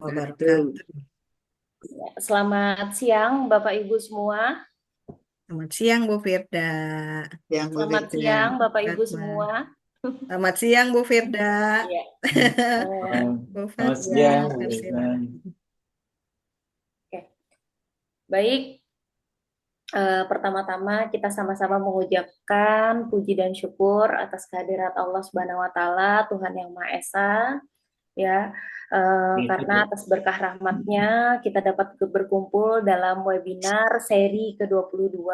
wabarakatuh. Selamat siang, Bapak Ibu semua. Selamat siang Bu Firda. Yang Bu Selamat Firda. siang, Bapak Ibu Fatma. semua. Selamat siang Bu Firda. Iya. Bu Selamat Fatma, siang, Bu kasih. Firda. Oke. Baik, pertama-tama kita sama-sama mengucapkan puji dan syukur atas kehadirat Allah Subhanahu wa taala, Tuhan yang Maha Esa, ya. Karena atas berkah rahmatnya kita dapat berkumpul dalam webinar seri ke-22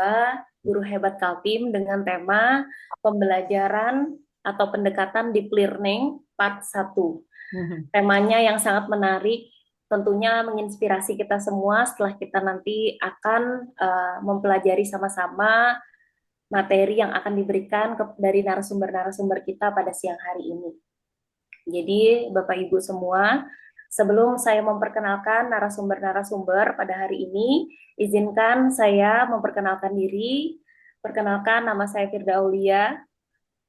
Guru Hebat Kaltim dengan tema pembelajaran atau pendekatan deep learning part 1. Temanya yang sangat menarik, tentunya menginspirasi kita semua setelah kita nanti akan mempelajari sama-sama materi yang akan diberikan dari narasumber-narasumber kita pada siang hari ini. Jadi, Bapak Ibu semua, sebelum saya memperkenalkan narasumber-narasumber pada hari ini, izinkan saya memperkenalkan diri. Perkenalkan, nama saya Firda Aulia,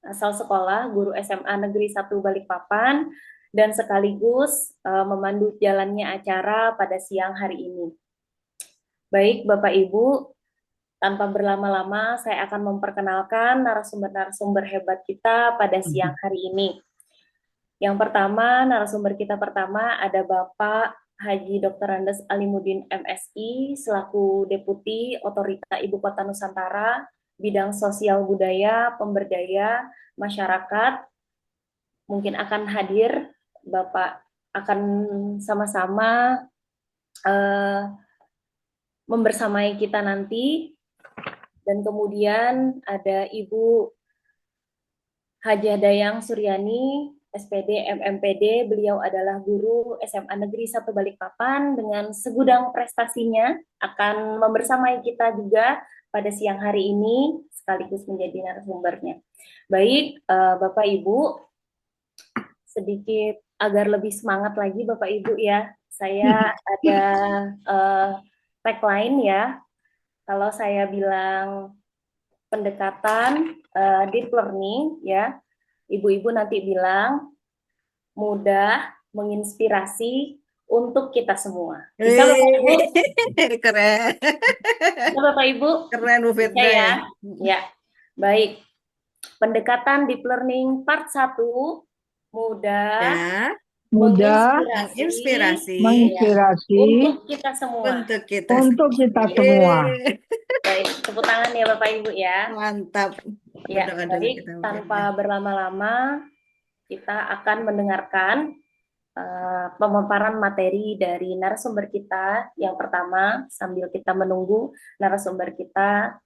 asal sekolah guru SMA Negeri 1 Balikpapan, dan sekaligus memandu jalannya acara pada siang hari ini. Baik, Bapak Ibu, tanpa berlama-lama saya akan memperkenalkan narasumber-narasumber hebat kita pada siang hari ini. Yang pertama, narasumber kita pertama ada Bapak Haji Dr. Andes Alimuddin MSI selaku Deputi Otorita Ibu Kota Nusantara bidang sosial budaya, pemberdaya masyarakat. Mungkin akan hadir, Bapak akan sama-sama membersamai kita nanti. Dan kemudian ada Ibu Hajah Dayang Suryani, SPD, MMPD, beliau adalah guru SMA Negeri 1 Balikpapan dengan segudang prestasinya akan membersamai kita juga pada siang hari ini sekaligus menjadi narasumbernya. Baik, Bapak Ibu, sedikit agar lebih semangat lagi Bapak Ibu ya, saya ada tagline ya, kalau saya bilang pendekatan deep learning ya, ibu-ibu nanti bilang mudah, menginspirasi untuk kita semua. Bisa Bapak Ibu? Keren. Bisa Bapak Ibu? Keren Bu Bisa Firda ya? ya. Ya, baik. Pendekatan deep learning part 1, mudah, Ya, menginspirasi, menginspirasi ya, untuk kita semua. untuk kita semua. Baik, tepuk tangan ya Bapak Ibu ya. Mantap. Ya, Berdoa dulu baik, kita Bu tanpa Firda. berlama-lama kita akan mendengarkan pemaparan materi dari narasumber kita yang pertama sambil kita menunggu narasumber kita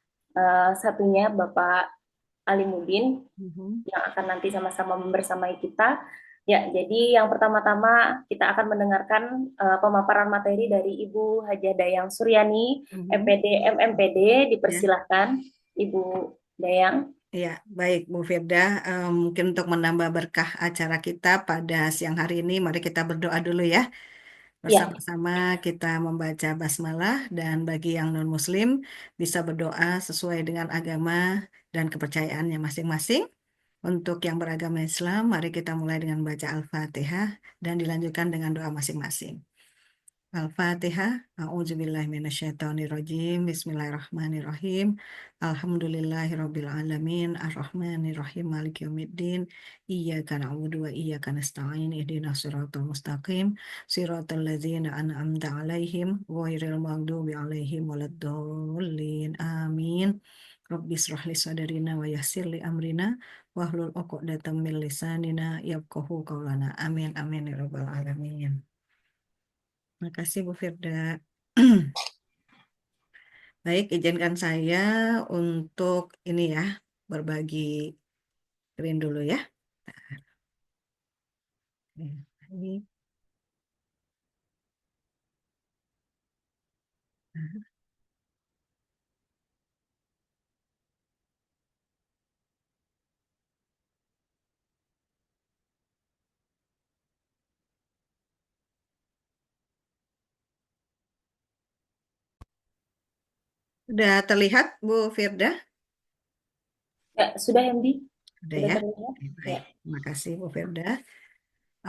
satunya Bapak Alimuddin yang akan nanti sama-sama membersamai kita. Ya, jadi yang pertama-tama kita akan mendengarkan pemaparan materi dari Ibu Hajah Dayang Suryani, MPD, MMPD. Dipersilahkan Ibu Dayang. Ya, baik Bu Firda. Mungkin untuk menambah berkah acara kita pada siang hari ini, mari kita berdoa dulu ya. Ya, Bersama-sama kita membaca basmalah dan bagi yang non-muslim bisa berdoa sesuai dengan agama dan kepercayaannya masing-masing. Untuk yang beragama Islam, mari kita mulai dengan baca Al-Fatihah dan dilanjutkan dengan doa masing-masing. Al-Fatihah. A'udzubillahiminasyaitonirrajim. Bismillahirrahmanirrahim. Alhamdulillahirabbil alamin. Arrahmanirrahim. Maliki yaumiddin. Iyyaka na'budu wa iyyaka nasta'in. Ihdinas siratal mustaqim. Siratal ladzina an'amta 'alaihim ghairil maghdubi 'alaihim waladdallin. Amin. Rabbi israh li sadrina wa yassir li amrina wahlul 'uqdatam min lisanina yafqahu qawlana. Amin amin ya rabbal alamin. Makasih Bu Firda. Baik, izinkan saya untuk ini ya, berbagi screen dulu ya. Ini. Sudah terlihat Bu Firda? ya sudah MD? Sudah Sudah ya? terlihat? Oke, Ya. baik. Terima kasih Bu Firda.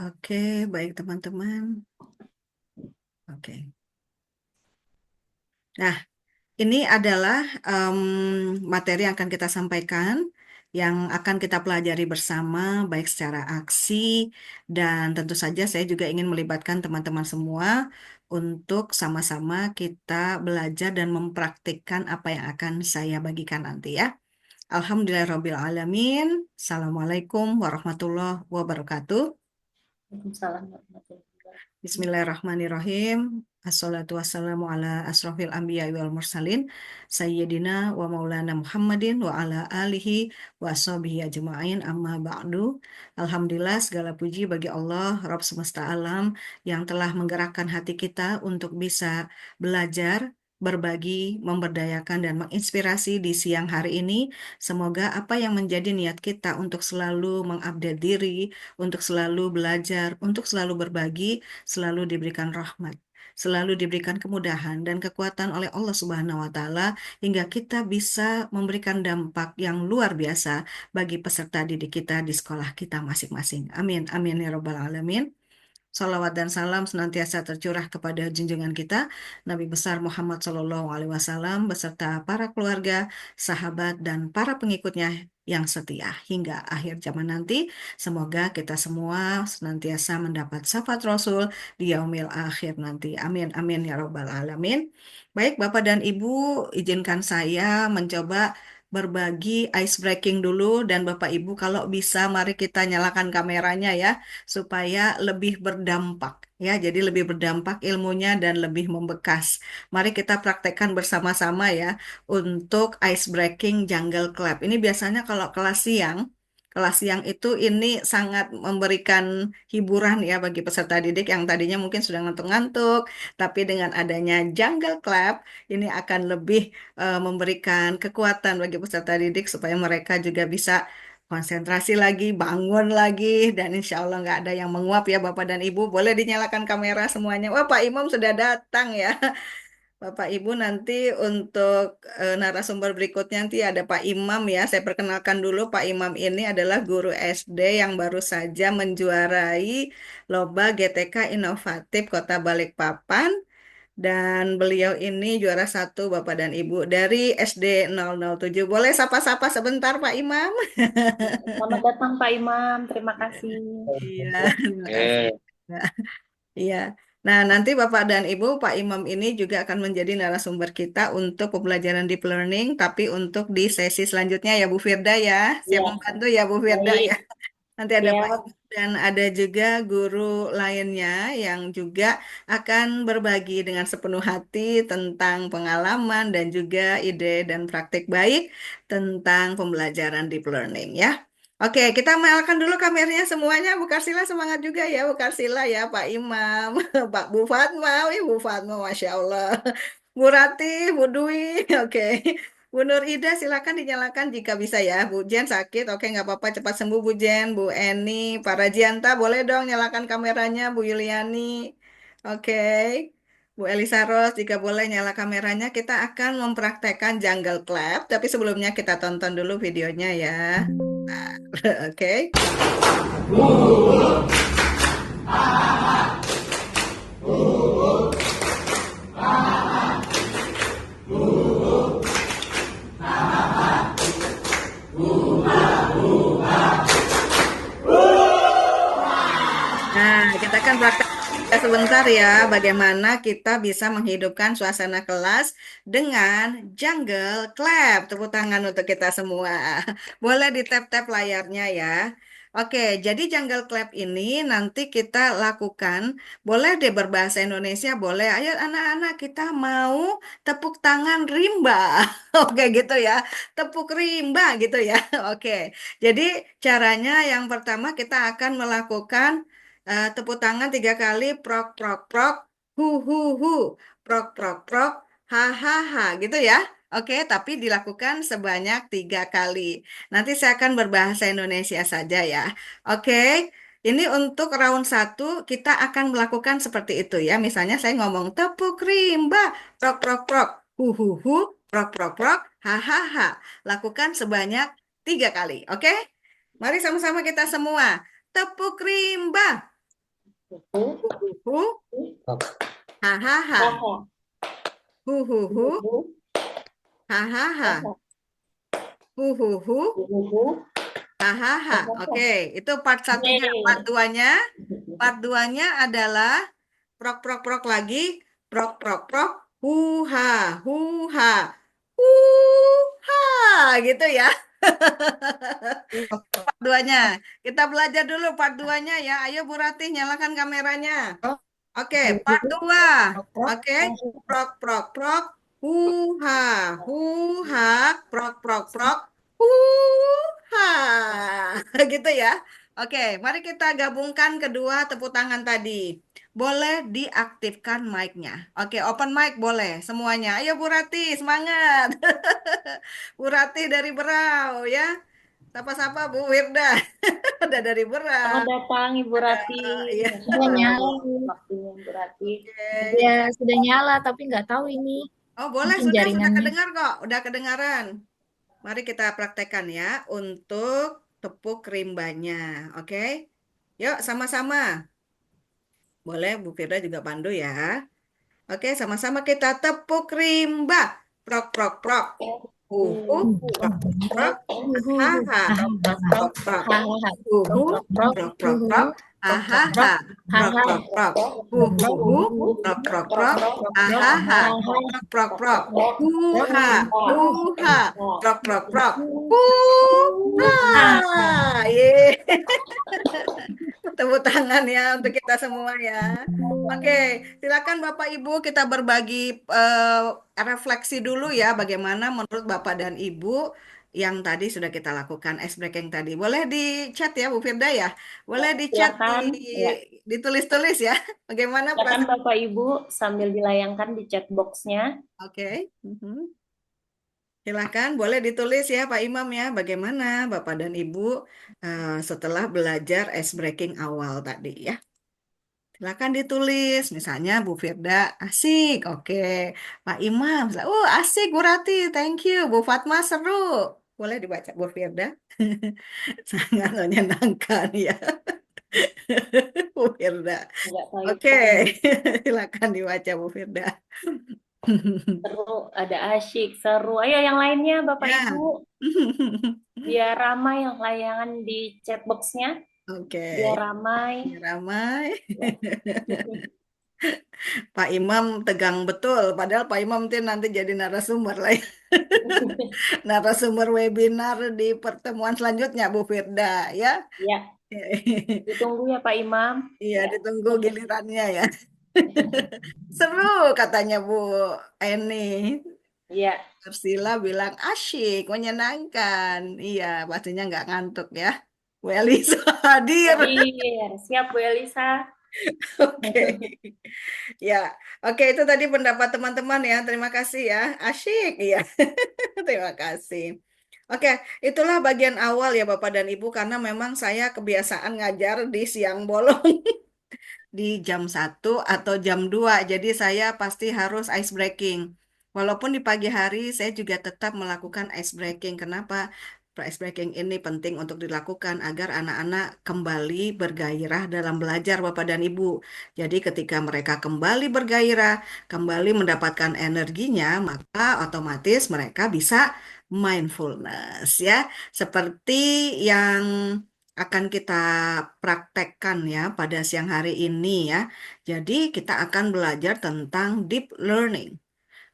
Oke, baik teman-teman. Oke. Nah, ini adalah materi yang akan kita sampaikan, yang akan kita pelajari bersama, baik secara aksi, dan tentu saja saya juga ingin melibatkan teman-teman semua untuk sama-sama kita belajar dan mempraktikkan apa yang akan saya bagikan nanti ya. Alhamdulillahirrabbilalamin. Assalamualaikum warahmatullahi wabarakatuh. Waalaikumsalam warahmatullahi wabarakatuh. Bismillahirrahmanirrahim. Assalatu wassalamu ala asrofil anbiya wal mursalin Sayyidina wa maulana Muhammadin wa ala alihi wa sahbihi ajma'in amma ba'du. Alhamdulillah segala puji bagi Allah Rabb semesta alam yang telah menggerakkan hati kita untuk bisa belajar, berbagi, memberdayakan, dan menginspirasi di siang hari ini. Semoga apa yang menjadi niat kita untuk selalu mengupdate diri, untuk selalu belajar, untuk selalu berbagi, selalu diberikan rahmat, selalu diberikan kemudahan dan kekuatan oleh Allah Subhanahu wa Ta'ala, hingga kita bisa memberikan dampak yang luar biasa bagi peserta didik kita di sekolah kita masing-masing. Amin, amin ya Rabbal 'Alamin. Salawat dan salam senantiasa tercurah kepada junjungan kita, Nabi besar Muhammad SAW, beserta para keluarga, sahabat, dan para pengikutnya yang setia hingga akhir zaman nanti. Semoga kita semua senantiasa mendapat syafaat Rasul di yaumil akhir nanti. Amin, amin ya Rabbal 'Alamin. Baik, Bapak dan Ibu, izinkan saya mencoba berbagi ice breaking dulu, dan Bapak Ibu kalau bisa mari kita nyalakan kameranya ya, supaya lebih berdampak ya, jadi lebih berdampak ilmunya dan lebih membekas. Mari kita praktekkan bersama-sama ya untuk ice breaking jungle clap. Ini biasanya kalau kelas siang itu ini sangat memberikan hiburan ya bagi peserta didik yang tadinya mungkin sudah ngantuk-ngantuk, tapi dengan adanya jungle clap ini akan lebih memberikan kekuatan bagi peserta didik supaya mereka juga bisa konsentrasi lagi, bangun lagi, dan insya Allah nggak ada yang menguap ya Bapak dan Ibu. Boleh dinyalakan kamera semuanya. Wah, Pak Imam sudah datang ya. Bapak Ibu, nanti untuk narasumber berikutnya nanti ada Pak Imam ya. Saya perkenalkan dulu, Pak Imam ini adalah guru SD yang baru saja menjuarai Lomba GTK Inovatif Kota Balikpapan. Dan beliau ini juara satu Bapak dan Ibu dari SD 007. Boleh sapa-sapa sebentar Pak Imam? Selamat datang Pak Imam, terima kasih. Iya, terima kasih. Iya. Nah, nanti Bapak dan Ibu, Pak Imam ini juga akan menjadi narasumber kita untuk pembelajaran deep learning, tapi untuk di sesi selanjutnya ya Bu Firda ya. Siap Iya, membantu ya Bu Firda baik. ya. Nanti ada Pak Siap. Imam dan ada juga guru lainnya yang juga akan berbagi dengan sepenuh hati tentang pengalaman dan juga ide dan praktik baik tentang pembelajaran deep learning ya. Oke, kita nyalakan dulu kameranya semuanya. Bu Karsila semangat juga ya, Bu Karsila ya, Pak Imam, Pak Bu Fatma, Bu Fatma, Masya Allah. Bu Rati, Bu Dwi, oke. Bu Nur Ida silakan dinyalakan jika bisa ya. Bu Jen sakit, oke nggak apa-apa, cepat sembuh Bu Jen. Bu Eni, Pak Rajianta boleh dong nyalakan kameranya. Bu Yuliani, oke. Bu Elisa Ros, jika boleh nyala kameranya, kita akan mempraktekkan jungle clap. Tapi sebelumnya kita tonton dulu videonya ya. Nah, oke. Nah, kita akan praktek sebentar ya, bagaimana kita bisa menghidupkan suasana kelas dengan jungle clap. Tepuk tangan untuk kita semua. Boleh di tap-tap layarnya ya. Oke, jadi jungle clap ini nanti kita lakukan. Boleh deh berbahasa Indonesia, boleh. Ayo anak-anak, kita mau tepuk tangan rimba. Oke gitu ya. Tepuk rimba gitu ya. Oke. Jadi caranya yang pertama kita akan melakukan tepuk tangan 3 kali, prok prok prok, hu, prok prok prok, ha, gitu ya. Oke, tapi dilakukan sebanyak 3 kali. Nanti saya akan berbahasa Indonesia saja ya. Oke, ini untuk round 1 kita akan melakukan seperti itu ya. Misalnya saya ngomong tepuk rimba, prok prok prok, hu, prok prok prok, ha. Lakukan sebanyak 3 kali. Oke, mari sama-sama kita semua. Tepuk rimba. Hu, Hu, Ha ha ha. Haha. Hu hu hu. Huhu. Ha ha ha. Haha. Hu hu hu. Huhu. Hahaha. Oke, Hahaha. itu part satunya. Part Yeay. duanya, part duanya adalah prok prok prok lagi, prok prok prok, huha, huha, huha, gitu ya. Part duanya. Kita belajar dulu part duanya ya. Ayo Bu Ratih, nyalakan kameranya. Oke, part 2. Oke, prok prok prok, huha, huha, prok prok prok, huha. Gitu ya. Oke, mari kita gabungkan kedua tepuk tangan tadi. Boleh diaktifkan mic-nya. Oke, open mic boleh semuanya. Ayo Bu Rati, semangat. Bu Rati dari Berau ya. Sapa-sapa Bu Wirda. Ada dari Selamat Berau. datang Ibu Ada, Rati. iya. Masya Sudah Allah, nyala. waktunya Ibu Rati. Oke. Ya, sudah nyala, tapi nggak tahu ini. Oh, boleh, Mungkin sudah jaringannya. kedengar kok, udah kedengaran. Mari kita praktekkan ya untuk tepuk rimbanya, oke? Yuk, sama-sama. Boleh, Bu Firda juga pandu ya. Oke, sama-sama kita tepuk rimba. Prok, prok, prok. Uhu, prok, prok. Haha, prok, prok. Uhu, prok, prok, prok. Ahaha, prok, prok, prok. Uhu, prok, prok, prok. Ahaha, prok, prok, prok. Huha, huha, prok, prok, prok. Huha. Ye. Tepuk tangan ya untuk kita semua ya. Oke, silakan Bapak Ibu kita berbagi refleksi dulu ya bagaimana menurut Bapak dan Ibu yang tadi sudah kita lakukan ice breaking tadi. Boleh di chat ya Bu Firda ya. Boleh di chat Silakan, ya. ditulis-tulis ya. Bagaimana Silakan perasaan? Bapak Ibu sambil dilayangkan di chat box-nya. Oke. Mhm. Silakan, boleh ditulis ya Pak Imam ya, bagaimana Bapak dan Ibu setelah belajar ice breaking awal tadi ya. Silakan ditulis, misalnya Bu Firda, asik, oke. Pak Imam, asik Bu Rati, thank you. Bu Fatma, seru. Boleh dibaca Bu Firda. Sangat menyenangkan ya, Bu Firda. Enggak Oke, tahu. silakan dibaca Bu Firda. Seru, ada asyik, seru. Ayo yang lainnya Bapak Ya. Ibu, biar ramai yang layangan di chat box-nya. Oke. Biar ramai. Biar ramai. Pak Imam tegang betul, padahal Pak Imam nanti jadi narasumber lah ya. Narasumber webinar di pertemuan selanjutnya Bu Firda ya. Ya, ditunggu ya Pak Imam. Iya, Ya. ditunggu gilirannya ya. Seru katanya Bu Eni. Iya. Arsila bilang asyik, menyenangkan. Iya, pastinya nggak ngantuk ya. Bu Elisa hadir. Hadir. Siap Bu Elisa. Oke. Ya, oke itu tadi pendapat teman-teman ya. Terima kasih ya. Asyik ya. Terima kasih. Oke, itulah bagian awal ya Bapak dan Ibu karena memang saya kebiasaan ngajar di siang bolong di jam 1 atau jam 2. Jadi saya pasti harus ice breaking. Walaupun di pagi hari saya juga tetap melakukan ice breaking. Kenapa? Ice breaking ini penting untuk dilakukan agar anak-anak kembali bergairah dalam belajar Bapak dan Ibu. Jadi ketika mereka kembali bergairah, kembali mendapatkan energinya, maka otomatis mereka bisa mindfulness ya. Seperti yang akan kita praktekkan ya pada siang hari ini ya. Jadi kita akan belajar tentang deep learning.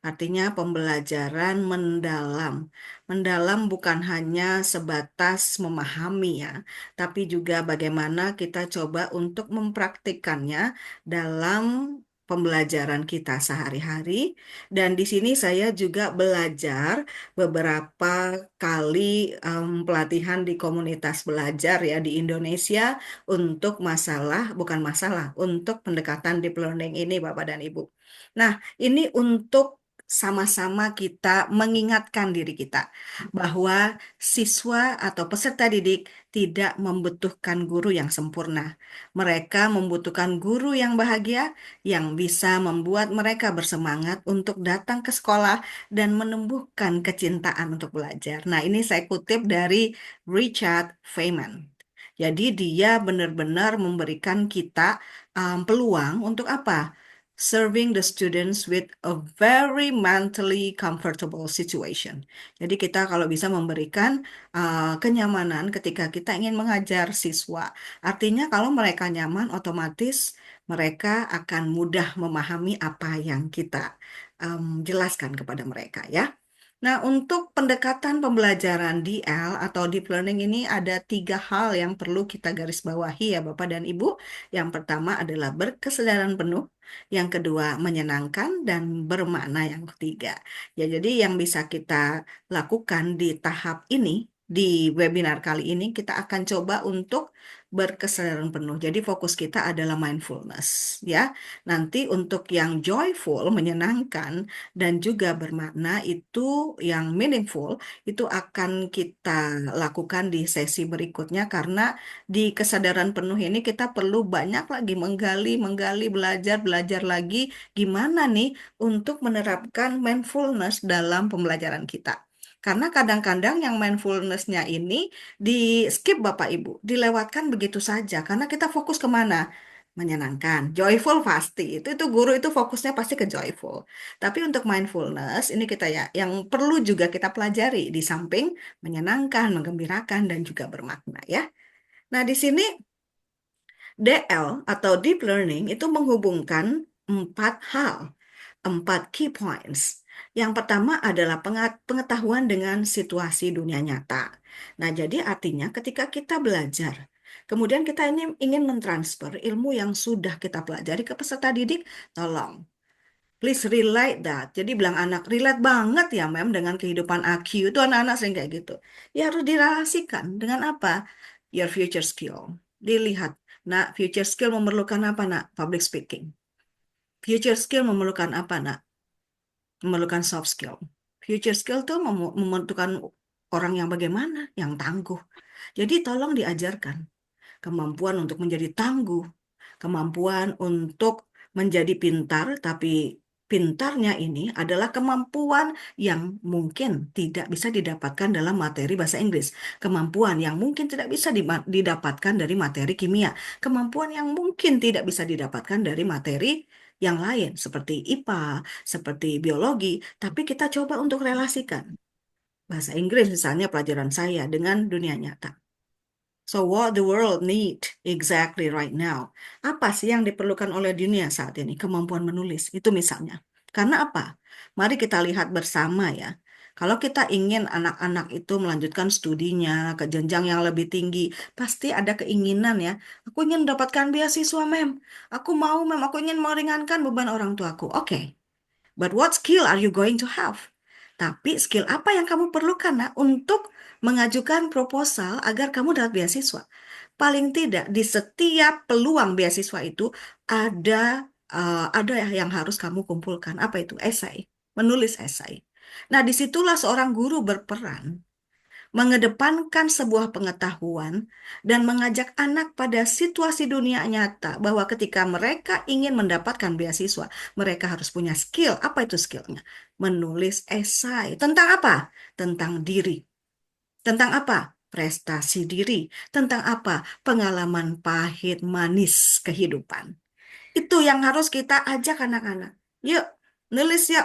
Artinya pembelajaran mendalam. Mendalam bukan hanya sebatas memahami ya, tapi juga bagaimana kita coba untuk mempraktikkannya dalam pembelajaran kita sehari-hari. Dan di sini saya juga belajar beberapa kali pelatihan di komunitas belajar ya di Indonesia untuk bukan masalah, untuk pendekatan deep learning ini Bapak dan Ibu. Nah, ini untuk sama-sama kita mengingatkan diri kita bahwa siswa atau peserta didik tidak membutuhkan guru yang sempurna. Mereka membutuhkan guru yang bahagia yang bisa membuat mereka bersemangat untuk datang ke sekolah dan menumbuhkan kecintaan untuk belajar. Nah, ini saya kutip dari Richard Feynman. Jadi dia benar-benar memberikan kita peluang untuk apa? serving the students with a very mentally comfortable situation. Jadi kita kalau bisa memberikan kenyamanan ketika kita ingin mengajar siswa. Artinya kalau mereka nyaman, otomatis mereka akan mudah memahami apa yang kita jelaskan kepada mereka ya. Nah, untuk pendekatan pembelajaran DL atau Deep Learning ini ada 3 hal yang perlu kita garis bawahi ya Bapak dan Ibu. Yang pertama adalah berkesadaran penuh, yang kedua menyenangkan, dan bermakna yang ketiga. Ya, jadi yang bisa kita lakukan di tahap ini, di webinar kali ini, kita akan coba untuk berkesadaran penuh. Jadi fokus kita adalah mindfulness ya. Nanti untuk yang joyful, menyenangkan, dan juga bermakna itu yang meaningful itu akan kita lakukan di sesi berikutnya karena di kesadaran penuh ini kita perlu banyak lagi menggali, belajar lagi gimana nih untuk menerapkan mindfulness dalam pembelajaran kita. Karena kadang-kadang yang mindfulness-nya ini di skip Bapak Ibu, dilewatkan begitu saja karena kita fokus kemana? Menyenangkan, joyful pasti. Itu guru itu fokusnya pasti ke joyful. Tapi untuk mindfulness ini kita ya yang perlu juga kita pelajari di samping menyenangkan, menggembirakan dan juga bermakna ya. Nah, di sini DL atau deep learning itu menghubungkan 4 hal, 4 key points. Yang pertama adalah pengetahuan dengan situasi dunia nyata. Nah, jadi artinya ketika kita belajar, kemudian kita ini ingin mentransfer ilmu yang sudah kita pelajari ke peserta didik, tolong please relate that. Jadi bilang anak, relate banget ya mem dengan kehidupan AQ. Itu anak-anak sering kayak gitu. Ya harus direlasikan dengan apa? Your future skill. Dilihat. Nah, future skill memerlukan apa nak? Public speaking. Future skill memerlukan apa nak? Memerlukan soft skill. Future skill tuh membutuhkan orang yang bagaimana? Yang tangguh. Jadi tolong diajarkan kemampuan untuk menjadi tangguh, kemampuan untuk menjadi pintar, tapi pintarnya ini adalah kemampuan yang mungkin tidak bisa didapatkan dalam materi bahasa Inggris, kemampuan yang mungkin tidak bisa didapatkan dari materi kimia, kemampuan yang mungkin tidak bisa didapatkan dari materi yang lain seperti IPA, seperti biologi, tapi kita coba untuk relasikan bahasa Inggris misalnya pelajaran saya dengan dunia nyata. So what the world need exactly right now? Apa sih yang diperlukan oleh dunia saat ini? Kemampuan menulis, itu misalnya. Karena apa? Mari kita lihat bersama ya. Kalau kita ingin anak-anak itu melanjutkan studinya ke jenjang yang lebih tinggi, pasti ada keinginan ya. Aku ingin mendapatkan beasiswa, mem. Aku mau, mem. Aku ingin meringankan beban orang tuaku. Oke. But what skill are you going to have? Tapi skill apa yang kamu perlukan nak untuk mengajukan proposal agar kamu dapat beasiswa? Paling tidak di setiap peluang beasiswa itu ada yang harus kamu kumpulkan. Apa itu? Esai, menulis esai. Nah, disitulah seorang guru berperan mengedepankan sebuah pengetahuan dan mengajak anak pada situasi dunia nyata bahwa ketika mereka ingin mendapatkan beasiswa, mereka harus punya skill. Apa itu skillnya? Menulis esai. Tentang apa? Tentang diri. Tentang apa? Prestasi diri. Tentang apa? Pengalaman pahit manis kehidupan. Itu yang harus kita ajak anak-anak. Yuk, nulis yuk.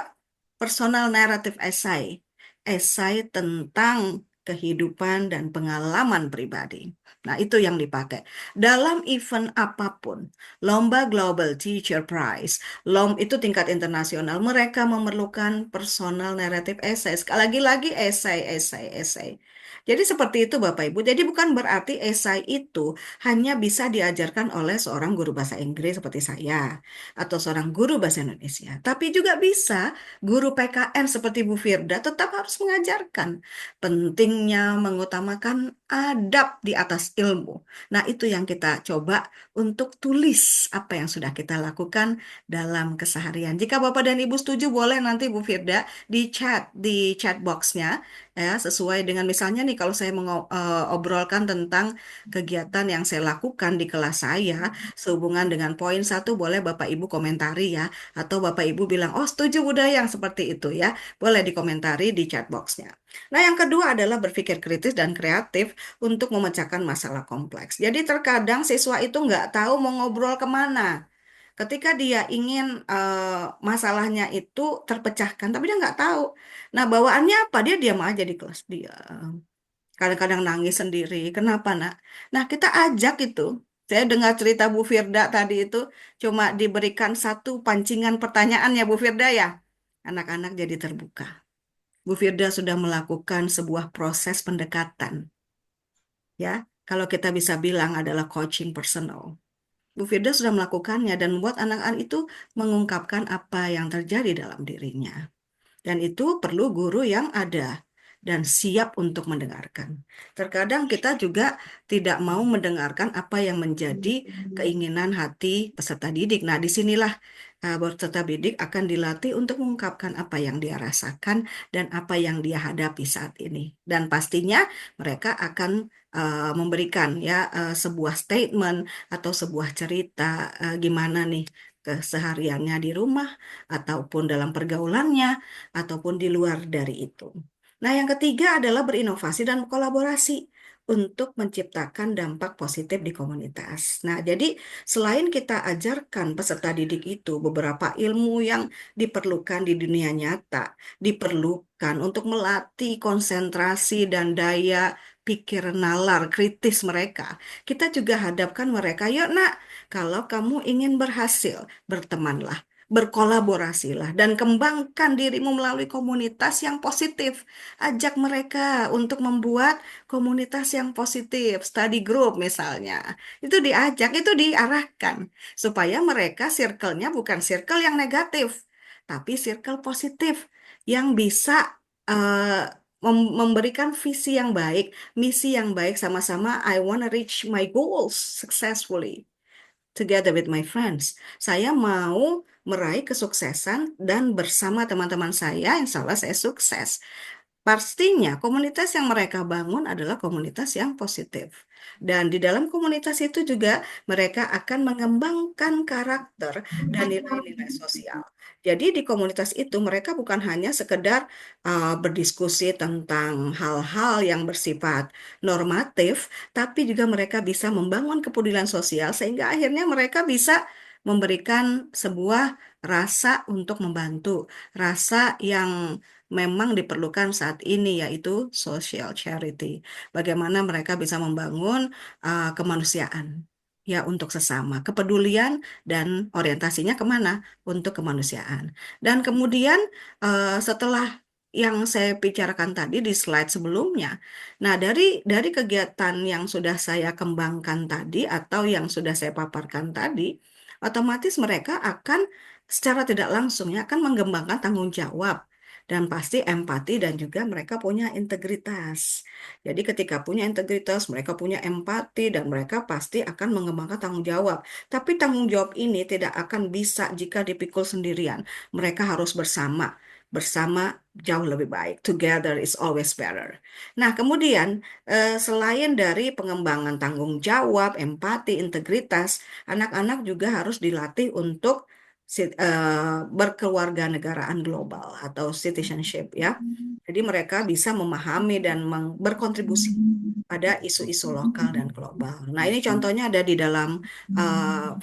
Personal narrative essay. Esai tentang kehidupan dan pengalaman pribadi. Nah, itu yang dipakai. Dalam event apapun, Lomba Global Teacher Prize, itu tingkat internasional, mereka memerlukan personal narrative essay. Sekali lagi esai, esai, esai. Jadi seperti itu Bapak Ibu. Jadi bukan berarti esai itu hanya bisa diajarkan oleh seorang guru bahasa Inggris seperti saya atau seorang guru bahasa Indonesia. Tapi juga bisa guru PKN seperti Bu Firda tetap harus mengajarkan pentingnya mengutamakan adab di atas ilmu. Nah, itu yang kita coba untuk tulis apa yang sudah kita lakukan dalam keseharian. Jika Bapak dan Ibu setuju, boleh nanti Bu Firda di chat boxnya ya, sesuai dengan misalnya nih kalau saya mengobrolkan tentang kegiatan yang saya lakukan di kelas saya sehubungan dengan poin 1, boleh Bapak Ibu komentari ya, atau Bapak Ibu bilang oh setuju budaya yang seperti itu ya, boleh dikomentari di chat boxnya. Nah, yang kedua adalah berpikir kritis dan kreatif untuk memecahkan masalah kompleks. Jadi terkadang siswa itu nggak tahu mau ngobrol kemana. Ketika dia ingin masalahnya itu terpecahkan, tapi dia nggak tahu. Nah, bawaannya apa? Dia diam aja di kelas dia. Kadang-kadang nangis sendiri. Kenapa, nak? Nah, kita ajak itu. Saya dengar cerita Bu Firda tadi itu cuma diberikan satu pancingan pertanyaan ya Bu Firda ya. Anak-anak jadi terbuka. Bu Firda sudah melakukan sebuah proses pendekatan. Ya, kalau kita bisa bilang adalah coaching personal. Bu Firda sudah melakukannya dan membuat anak-anak itu mengungkapkan apa yang terjadi dalam dirinya. Dan itu perlu guru yang ada dan siap untuk mendengarkan. Terkadang kita juga tidak mau mendengarkan apa yang menjadi keinginan hati peserta didik. Nah, disinilah peserta didik akan dilatih untuk mengungkapkan apa yang dia rasakan dan apa yang dia hadapi saat ini. Dan pastinya mereka akan memberikan ya sebuah statement atau sebuah cerita gimana nih kesehariannya di rumah ataupun dalam pergaulannya ataupun di luar dari itu. Nah, yang ketiga adalah berinovasi dan kolaborasi untuk menciptakan dampak positif di komunitas. Nah, jadi selain kita ajarkan peserta didik itu beberapa ilmu yang diperlukan di dunia nyata, diperlukan untuk melatih konsentrasi dan daya pikir nalar kritis mereka. Kita juga hadapkan mereka, yuk nak, kalau kamu ingin berhasil, bertemanlah, berkolaborasilah, dan kembangkan dirimu melalui komunitas yang positif. Ajak mereka untuk membuat komunitas yang positif, study group misalnya. Itu diajak, itu diarahkan. Supaya mereka circle-nya bukan circle yang negatif, tapi circle positif yang bisa eh, memberikan visi yang baik, misi yang baik sama-sama. I wanna reach my goals successfully together with my friends. Saya mau meraih kesuksesan dan bersama teman-teman saya, insya Allah saya sukses. Pastinya komunitas yang mereka bangun adalah komunitas yang positif. Dan di dalam komunitas itu juga mereka akan mengembangkan karakter dan nilai-nilai sosial. Jadi di komunitas itu mereka bukan hanya sekedar berdiskusi tentang hal-hal yang bersifat normatif, tapi juga mereka bisa membangun kepedulian sosial sehingga akhirnya mereka bisa memberikan sebuah rasa untuk membantu, rasa yang memang diperlukan saat ini yaitu social charity. Bagaimana mereka bisa membangun kemanusiaan ya untuk sesama, kepedulian dan orientasinya kemana? Untuk kemanusiaan. Dan kemudian setelah yang saya bicarakan tadi di slide sebelumnya, nah dari kegiatan yang sudah saya kembangkan tadi atau yang sudah saya paparkan tadi, otomatis mereka akan secara tidak langsung ya akan mengembangkan tanggung jawab dan pasti empati dan juga mereka punya integritas. Jadi ketika punya integritas, mereka punya empati dan mereka pasti akan mengembangkan tanggung jawab. Tapi tanggung jawab ini tidak akan bisa jika dipikul sendirian. Mereka harus bersama. Bersama jauh lebih baik. Together is always better. Nah, kemudian selain dari pengembangan tanggung jawab, empati, integritas, anak-anak juga harus dilatih untuk berkewarganegaraan global atau citizenship ya. Jadi mereka bisa memahami dan berkontribusi pada isu-isu lokal dan global. Nah, ini contohnya ada di dalam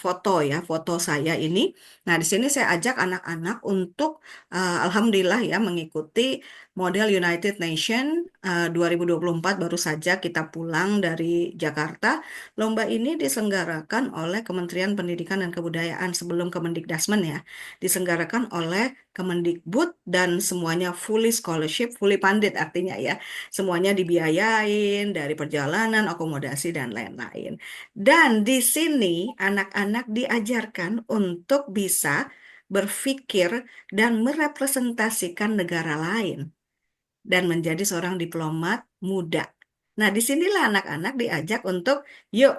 foto ya, foto saya ini. Nah, di sini saya ajak anak-anak untuk alhamdulillah ya mengikuti model United Nation 2024 baru saja kita pulang dari Jakarta. Lomba ini diselenggarakan oleh Kementerian Pendidikan dan Kebudayaan sebelum Kemendikbudrismen ya. Diselenggarakan oleh Kemendikbud dan semuanya fully scholarship, fully funded artinya ya. Semuanya dibiayain dari perjalanan, akomodasi dan lain-lain. Dan di sini anak-anak diajarkan untuk bisa berpikir dan merepresentasikan negara lain dan menjadi seorang diplomat muda. Nah, disinilah anak-anak diajak untuk, yuk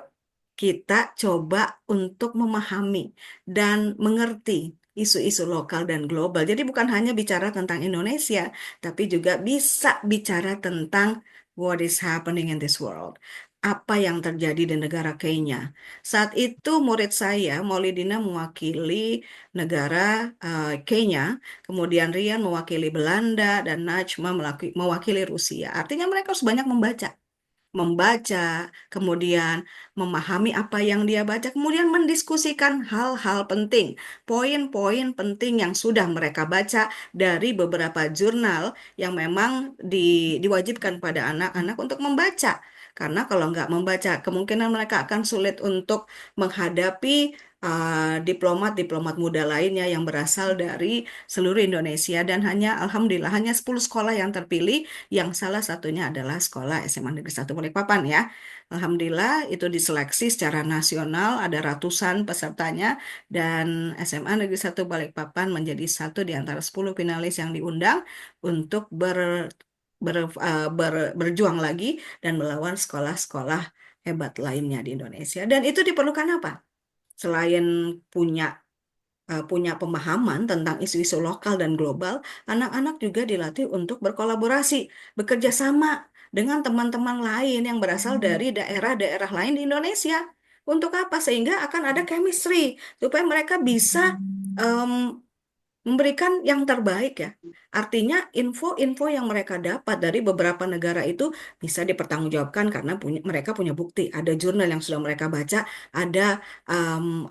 kita coba untuk memahami dan mengerti isu-isu lokal dan global. Jadi bukan hanya bicara tentang Indonesia, tapi juga bisa bicara tentang what is happening in this world. Apa yang terjadi di negara Kenya. Saat itu murid saya, Maulidina mewakili negara Kenya, kemudian Rian mewakili Belanda, dan Najma mewakili Rusia. Artinya mereka harus banyak membaca. membaca, kemudian memahami apa yang dia baca, kemudian mendiskusikan hal-hal penting, poin-poin penting yang sudah mereka baca dari beberapa jurnal yang memang diwajibkan pada anak-anak untuk membaca. Karena kalau nggak membaca, kemungkinan mereka akan sulit untuk menghadapi diplomat-diplomat muda lainnya yang berasal dari seluruh Indonesia dan alhamdulillah hanya 10 sekolah yang terpilih yang salah satunya adalah sekolah SMA Negeri 1 Balikpapan ya. Alhamdulillah itu diseleksi secara nasional ada ratusan pesertanya dan SMA Negeri 1 Balikpapan menjadi satu di antara 10 finalis yang diundang untuk berjuang lagi dan melawan sekolah-sekolah hebat lainnya di Indonesia. Dan itu diperlukan apa? Selain punya pemahaman tentang isu-isu lokal dan global, anak-anak juga dilatih untuk berkolaborasi, bekerja sama dengan teman-teman lain yang berasal dari daerah-daerah lain di Indonesia. Untuk apa? Sehingga akan ada chemistry, supaya mereka bisa em, memberikan yang terbaik ya. Artinya info-info yang mereka dapat dari beberapa negara itu bisa dipertanggungjawabkan karena mereka punya bukti. Ada jurnal yang sudah mereka baca, ada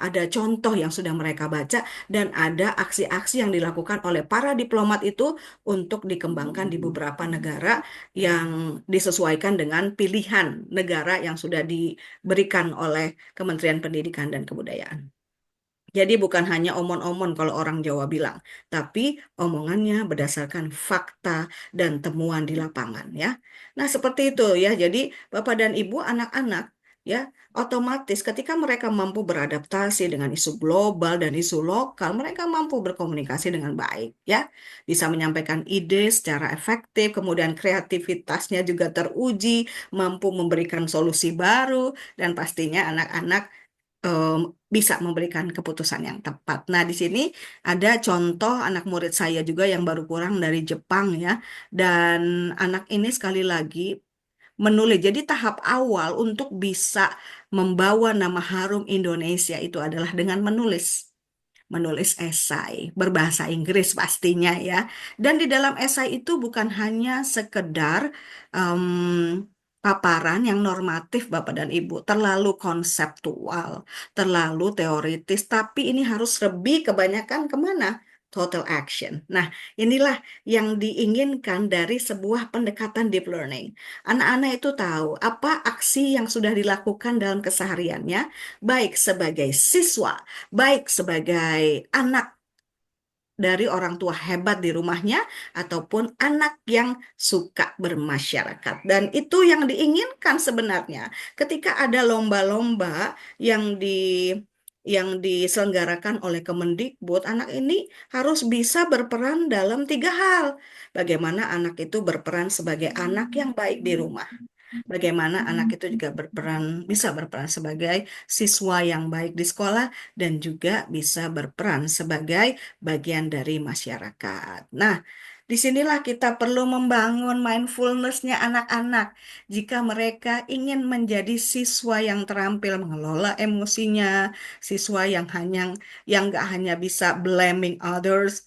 ada contoh yang sudah mereka baca, dan ada aksi-aksi yang dilakukan oleh para diplomat itu untuk dikembangkan di beberapa negara yang disesuaikan dengan pilihan negara yang sudah diberikan oleh Kementerian Pendidikan dan Kebudayaan. Jadi bukan hanya omon-omon kalau orang Jawa bilang, tapi omongannya berdasarkan fakta dan temuan di lapangan ya. Nah, seperti itu ya. Jadi Bapak dan Ibu anak-anak ya, otomatis ketika mereka mampu beradaptasi dengan isu global dan isu lokal, mereka mampu berkomunikasi dengan baik ya. Bisa menyampaikan ide secara efektif, kemudian kreativitasnya juga teruji, mampu memberikan solusi baru dan pastinya anak-anak bisa memberikan keputusan yang tepat. Nah, di sini ada contoh anak murid saya juga yang baru pulang dari Jepang ya. Dan anak ini sekali lagi menulis. Jadi tahap awal untuk bisa membawa nama harum Indonesia itu adalah dengan menulis esai berbahasa Inggris pastinya ya. Dan di dalam esai itu bukan hanya sekedar em, paparan yang normatif Bapak dan Ibu, terlalu konseptual, terlalu teoritis, tapi ini harus lebih kebanyakan kemana? Total action. Nah, inilah yang diinginkan dari sebuah pendekatan deep learning. Anak-anak itu tahu apa aksi yang sudah dilakukan dalam kesehariannya, baik sebagai siswa, baik sebagai anak dari orang tua hebat di rumahnya ataupun anak yang suka bermasyarakat. Dan itu yang diinginkan sebenarnya. Ketika ada lomba-lomba yang diselenggarakan oleh Kemendikbud, anak ini harus bisa berperan dalam 3 hal. Bagaimana anak itu berperan sebagai anak yang baik di rumah. Bagaimana anak itu juga bisa berperan sebagai siswa yang baik di sekolah dan juga bisa berperan sebagai bagian dari masyarakat. Nah, disinilah kita perlu membangun mindfulness-nya anak-anak. Jika mereka ingin menjadi siswa yang terampil mengelola emosinya, siswa yang nggak hanya bisa blaming others,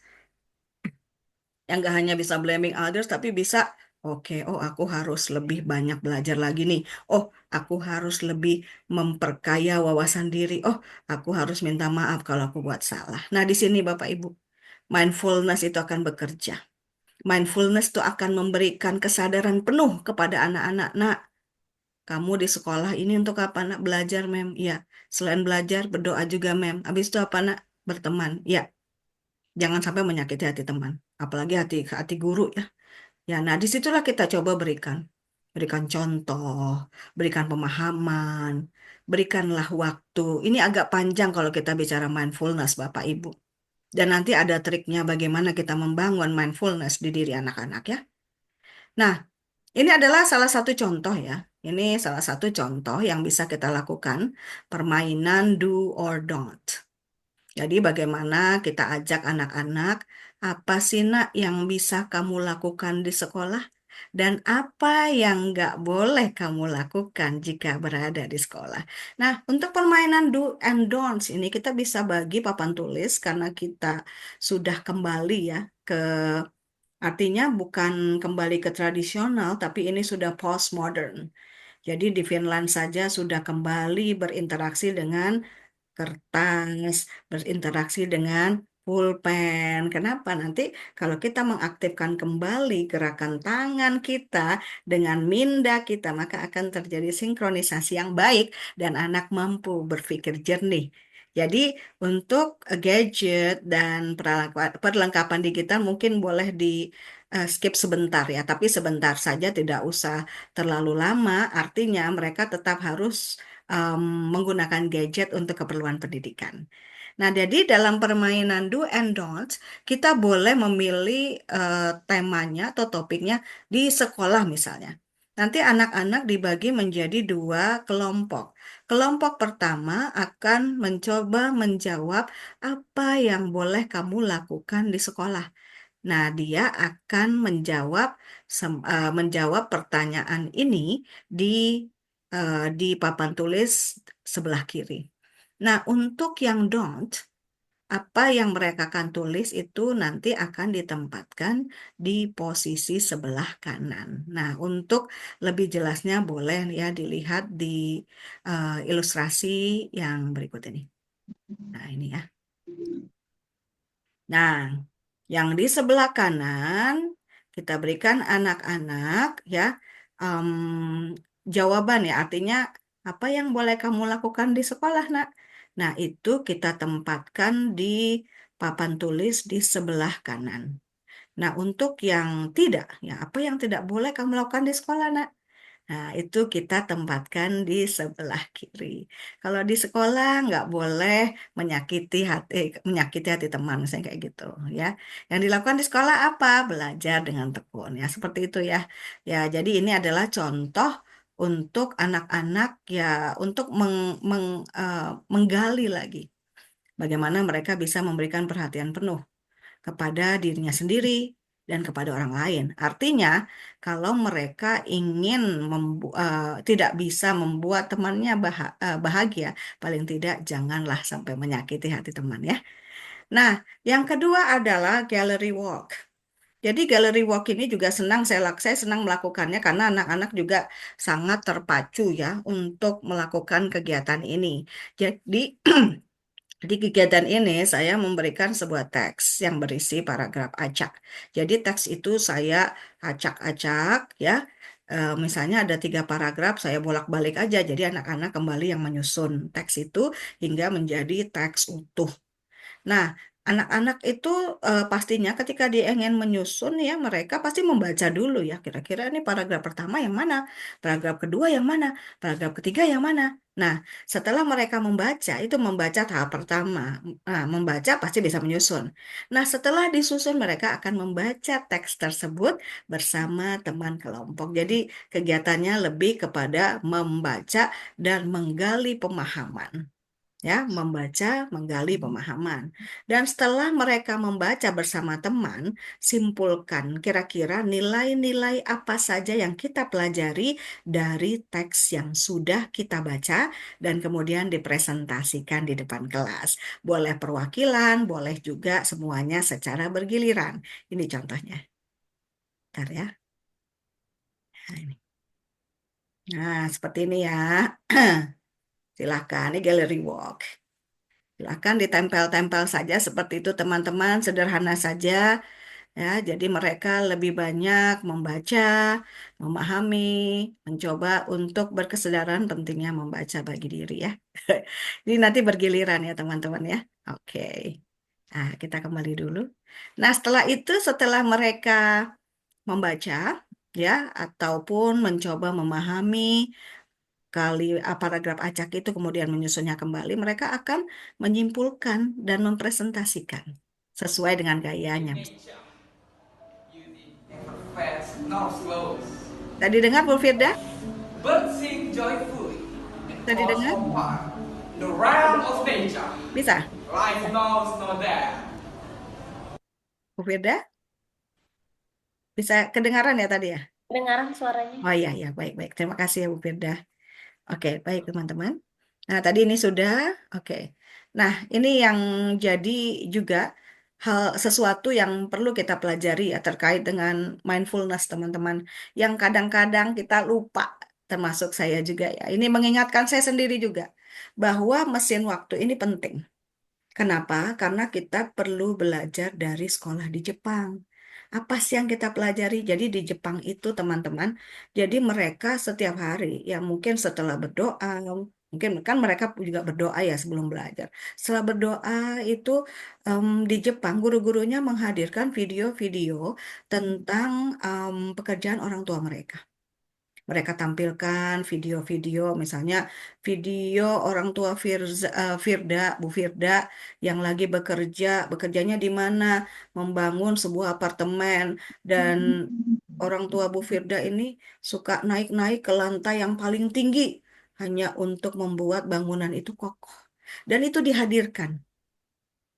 tapi bisa, oke, oh aku harus lebih banyak belajar lagi nih. Oh, aku harus lebih memperkaya wawasan diri. Oh, aku harus minta maaf kalau aku buat salah. Nah, di sini Bapak Ibu, mindfulness itu akan bekerja. Mindfulness itu akan memberikan kesadaran penuh kepada anak-anak. Nak, kamu di sekolah ini untuk apa, nak? Belajar, Mem. Ya, selain belajar, berdoa juga, Mem. Habis itu apa, nak? Berteman. Ya, jangan sampai menyakiti hati teman. Apalagi hati hati guru ya. Ya, nah disitulah kita coba berikan contoh, berikan pemahaman, berikanlah waktu. Ini agak panjang kalau kita bicara mindfulness, Bapak Ibu. Dan nanti ada triknya bagaimana kita membangun mindfulness di diri anak-anak ya. Nah, ini adalah salah satu contoh ya. Ini salah satu contoh yang bisa kita lakukan, permainan do or don't. Jadi bagaimana kita ajak anak-anak, apa sih nak yang bisa kamu lakukan di sekolah? Dan apa yang nggak boleh kamu lakukan jika berada di sekolah? Nah, untuk permainan do and don'ts ini kita bisa bagi papan tulis karena kita sudah kembali ya ke artinya bukan kembali ke tradisional, tapi ini sudah postmodern. Jadi di Finland saja sudah kembali berinteraksi dengan kertas, berinteraksi dengan pulpen. Kenapa? Nanti kalau kita mengaktifkan kembali gerakan tangan kita dengan minda kita, maka akan terjadi sinkronisasi yang baik dan anak mampu berpikir jernih. Jadi untuk gadget dan perlengkapan digital mungkin boleh di skip sebentar ya, tapi sebentar saja, tidak usah terlalu lama. Artinya mereka tetap harus em, menggunakan gadget untuk keperluan pendidikan. Nah, jadi dalam permainan do and don'ts, kita boleh memilih temanya atau topiknya di sekolah misalnya. Nanti anak-anak dibagi menjadi dua kelompok. Kelompok pertama akan mencoba menjawab apa yang boleh kamu lakukan di sekolah. Nah, dia akan menjawab pertanyaan ini di di papan tulis sebelah kiri. Nah, untuk yang don't, apa yang mereka akan tulis itu nanti akan ditempatkan di posisi sebelah kanan. Nah, untuk lebih jelasnya boleh ya dilihat di ilustrasi yang berikut ini. Nah, ini ya. Nah, yang di sebelah kanan kita berikan anak-anak ya em, jawaban ya, artinya apa yang boleh kamu lakukan di sekolah, Nak? Nah, itu kita tempatkan di papan tulis di sebelah kanan. Nah, untuk yang tidak, ya apa yang tidak boleh kamu lakukan di sekolah, Nak? Nah, itu kita tempatkan di sebelah kiri. Kalau di sekolah nggak boleh menyakiti hati teman, misalnya kayak gitu, ya. Yang dilakukan di sekolah apa? Belajar dengan tekun, ya. Seperti itu ya. Ya, jadi ini adalah contoh untuk anak-anak ya, untuk menggali lagi bagaimana mereka bisa memberikan perhatian penuh kepada dirinya sendiri dan kepada orang lain. Artinya, kalau mereka ingin tidak bisa membuat temannya bahagia, paling tidak janganlah sampai menyakiti hati teman ya. Nah, yang kedua adalah gallery walk. Jadi gallery walk ini juga saya senang melakukannya karena anak-anak juga sangat terpacu ya untuk melakukan kegiatan ini. Jadi di kegiatan ini saya memberikan sebuah teks yang berisi paragraf acak. Jadi teks itu saya acak-acak ya. Misalnya ada 3 paragraf, saya bolak-balik aja. Jadi anak-anak kembali yang menyusun teks itu hingga menjadi teks utuh. Nah, anak-anak itu pastinya ketika dia ingin menyusun ya mereka pasti membaca dulu ya. Kira-kira ini paragraf pertama yang mana? Paragraf kedua yang mana? Paragraf ketiga yang mana? Nah, setelah mereka membaca, itu membaca tahap pertama. Nah, membaca pasti bisa menyusun. Nah, setelah disusun mereka akan membaca teks tersebut bersama teman kelompok. Jadi kegiatannya lebih kepada membaca dan menggali pemahaman ya, membaca, menggali pemahaman. Dan setelah mereka membaca bersama teman, simpulkan kira-kira nilai-nilai apa saja yang kita pelajari dari teks yang sudah kita baca dan kemudian dipresentasikan di depan kelas. Boleh perwakilan, boleh juga semuanya secara bergiliran. Ini contohnya. Bentar ya. Nah, ini. Nah, seperti ini ya. Silahkan, ini gallery walk. Silakan ditempel-tempel saja seperti itu teman-teman, sederhana saja ya. Jadi mereka lebih banyak membaca, memahami, mencoba untuk berkesadaran pentingnya membaca bagi diri ya. Ini nanti bergiliran ya teman-teman ya. Oke. Nah, kita kembali dulu. Nah, setelah mereka membaca ya ataupun mencoba memahami paragraf acak itu kemudian menyusunnya kembali, mereka akan menyimpulkan dan mempresentasikan sesuai dengan gayanya. Tadi dengar Bu Firda? But sing joyfully and Tadi dengar? also part the round of nature. Bisa? Life knows no there. Bu Firda? Bisa kedengaran ya tadi ya? Kedengaran suaranya? Oh iya, ya, baik-baik. Terima kasih ya Bu Firda. Oke, baik teman-teman. Nah, tadi ini sudah. Oke. Nah, ini yang jadi juga sesuatu yang perlu kita pelajari ya terkait dengan mindfulness teman-teman. Yang kadang-kadang kita lupa termasuk saya juga ya. Ini mengingatkan saya sendiri juga bahwa mesin waktu ini penting. Kenapa? Karena kita perlu belajar dari sekolah di Jepang. Apa sih yang kita pelajari? Jadi di Jepang itu teman-teman, jadi mereka setiap hari, ya mungkin setelah berdoa, mungkin kan mereka juga berdoa ya sebelum belajar. Setelah berdoa itu di Jepang guru-gurunya menghadirkan video-video tentang pekerjaan orang tua mereka. Mereka tampilkan video-video, misalnya video orang tua Firda, Bu Firda, yang lagi bekerjanya di mana, membangun sebuah apartemen, dan orang tua Bu Firda ini suka naik-naik ke lantai yang paling tinggi, hanya untuk membuat bangunan itu kokoh. Dan itu dihadirkan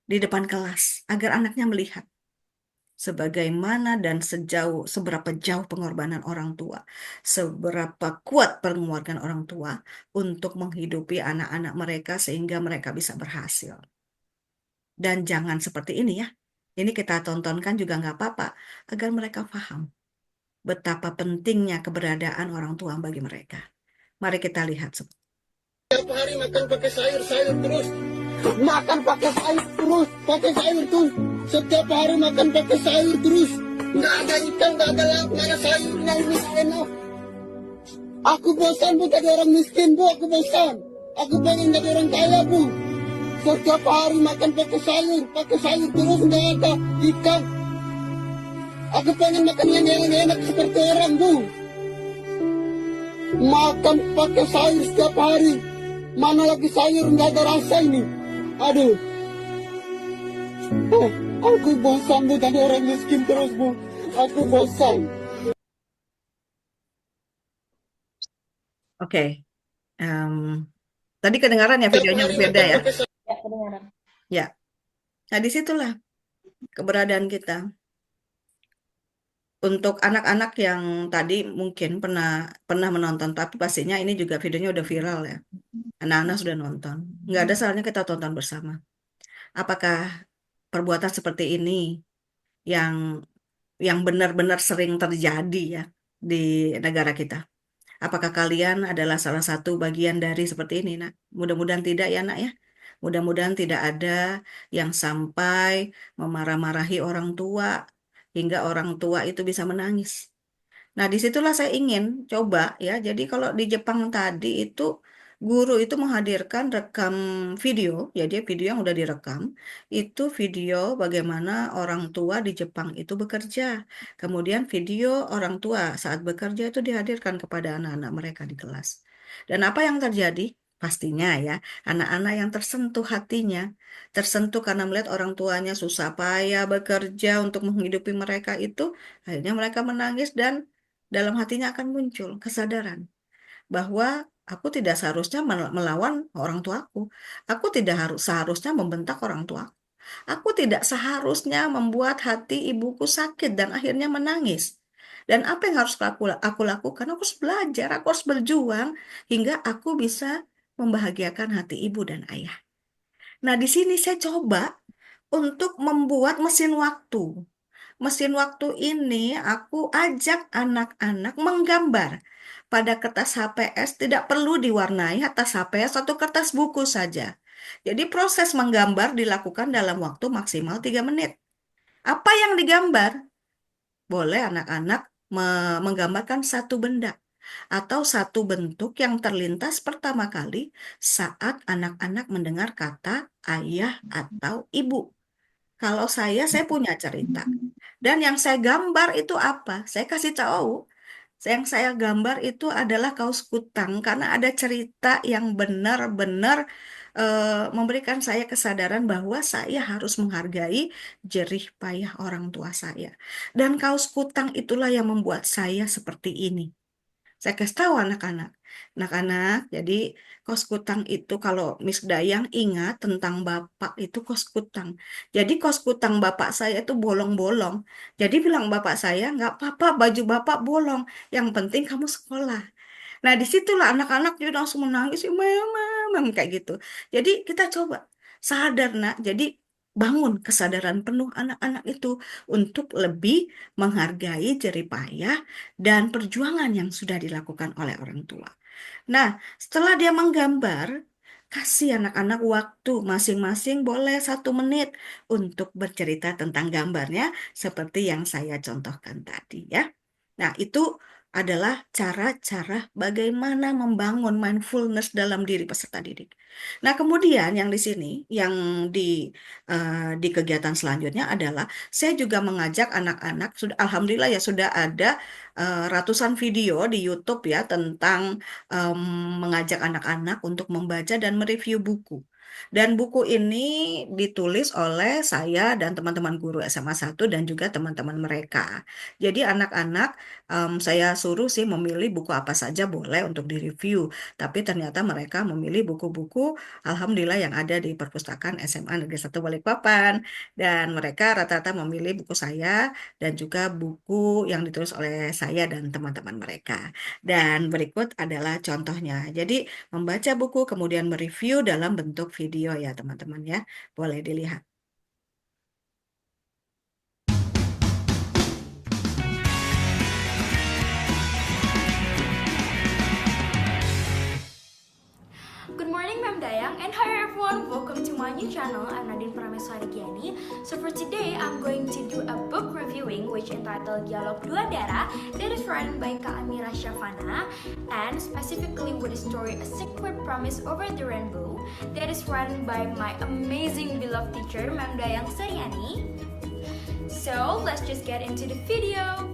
di depan kelas, agar anaknya melihat sebagaimana dan seberapa jauh pengorbanan orang tua, seberapa kuat pengorbanan orang tua untuk menghidupi anak-anak mereka sehingga mereka bisa berhasil. Dan jangan seperti ini ya. Ini kita tontonkan juga nggak apa-apa, agar mereka paham betapa pentingnya keberadaan orang tua bagi mereka. Mari kita lihat. Setiap hari makan pakai sayur-sayur terus. Makan pakai sayur terus, pakai sayur terus. Setiap hari makan pakai sayur terus. Nggak ada ikan, nggak ada lauk, nggak ada sayurnya, ini enak. Aku bosan Bu jadi orang miskin Bu, aku bosan. Aku pengen jadi orang kaya Bu. Setiap hari makan pakai sayur terus, nggak ada ikan. Aku pengen makan yang enak seperti orang Bu. Makan pakai sayur setiap hari. Mana lagi sayur nggak ada rasa ini. Aduh. Aku bosan Bu jadi orang miskin terus Bu. Aku bosan. Oke. Tadi kedengaran ya videonya berbeda ya? Ya, kedengaran. Ya. Nah, disitulah keberadaan kita. Untuk anak-anak yang tadi mungkin pernah menonton, tapi pastinya ini juga videonya udah viral ya. Anak-anak sudah nonton. Nggak ada salahnya kita tonton bersama. Apakah perbuatan seperti ini yang benar-benar sering terjadi ya di negara kita? Apakah kalian adalah salah satu bagian dari seperti ini, Nak? Mudah-mudahan tidak ya, Nak ya. Mudah-mudahan tidak ada yang sampai memarah-marahi orang tua hingga orang tua itu bisa menangis. Nah, disitulah saya ingin coba ya. Jadi kalau di Jepang tadi itu guru itu menghadirkan rekam video, jadi video yang udah direkam, itu video bagaimana orang tua di Jepang itu bekerja. Kemudian video orang tua saat bekerja itu dihadirkan kepada anak-anak mereka di kelas. Dan apa yang terjadi? Pastinya ya, anak-anak yang tersentuh hatinya, tersentuh karena melihat orang tuanya susah payah bekerja untuk menghidupi mereka itu, akhirnya mereka menangis dan dalam hatinya akan muncul kesadaran bahwa aku tidak seharusnya melawan orang tuaku. Aku tidak seharusnya membentak orang tua. Aku tidak seharusnya membuat hati ibuku sakit dan akhirnya menangis. Dan apa yang harus aku lakukan? Aku harus belajar, aku harus berjuang hingga aku bisa membahagiakan hati ibu dan ayah. Nah, di sini saya coba untuk membuat mesin waktu. Mesin waktu ini aku ajak anak-anak menggambar pada kertas HPS, tidak perlu diwarnai atas HPS atau kertas buku saja. Jadi proses menggambar dilakukan dalam waktu maksimal 3 menit. Apa yang digambar? Boleh anak-anak menggambarkan satu benda atau satu bentuk yang terlintas pertama kali saat anak-anak mendengar kata ayah atau ibu. Kalau saya punya cerita. Dan yang saya gambar itu apa? Saya kasih tahu. Yang saya gambar itu adalah kaos kutang karena ada cerita yang benar-benar memberikan saya kesadaran bahwa saya harus menghargai jerih payah orang tua saya. Dan kaos kutang itulah yang membuat saya seperti ini. Saya kasih tahu anak-anak. Anak-anak, jadi kos kutang itu kalau Miss Dayang ingat tentang bapak itu kos kutang. Jadi kos kutang bapak saya itu bolong-bolong. Jadi bilang bapak saya, nggak apa-apa baju bapak bolong. Yang penting kamu sekolah. Nah, disitulah anak-anak jadi langsung menangis, mama, mama, kayak gitu. Jadi kita coba sadar, Nak. Jadi bangun kesadaran penuh anak-anak itu untuk lebih menghargai jerih payah dan perjuangan yang sudah dilakukan oleh orang tua. Nah, setelah dia menggambar, kasih anak-anak waktu masing-masing boleh 1 menit untuk bercerita tentang gambarnya seperti yang saya contohkan tadi ya. Nah, itu adalah cara-cara bagaimana membangun mindfulness dalam diri peserta didik. Nah, kemudian yang di sini, yang di di kegiatan selanjutnya adalah saya juga mengajak anak-anak, sudah alhamdulillah ya sudah ada ratusan video di YouTube ya tentang em, mengajak anak-anak untuk membaca dan mereview buku. Dan buku ini ditulis oleh saya dan teman-teman guru SMA 1 dan juga teman-teman mereka. Jadi anak-anak saya suruh sih memilih buku apa saja boleh untuk direview. Tapi ternyata mereka memilih buku-buku alhamdulillah yang ada di perpustakaan SMA Negeri 1 Balikpapan. Dan mereka rata-rata memilih buku saya dan juga buku yang ditulis oleh saya dan teman-teman mereka. Dan berikut adalah contohnya. Jadi membaca buku kemudian mereview dalam bentuk video ya teman-teman ya. Boleh dilihat. Good morning, Ma'am Dayang, and hi everyone. Welcome to my new channel. I'm Nadine Prameswari Giani. So for today, I'm going to do a book reviewing which entitled Dialog Dua Darah, that is written by Kak Amira Syafana, and specifically with the story A Secret Promise Over the Rainbow, that is written by my amazing beloved teacher, Ma'am Dayang Suryani. So let's just get into the video.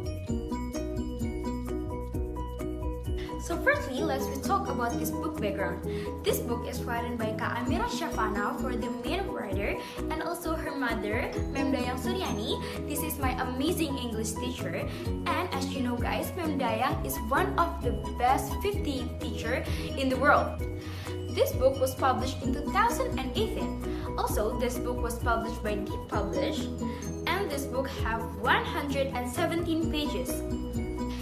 So firstly, let's talk about this book background. This book is written by Kak Amira Syafana for the main writer and also her mother, Ma'am Dayang Suryani. This is my amazing English teacher. And as you know guys, Ma'am Dayang is one of the best 50 teacher in the world. This book was published in 2018. Also, this book was published by Deep Publish. And this book have 117 pages.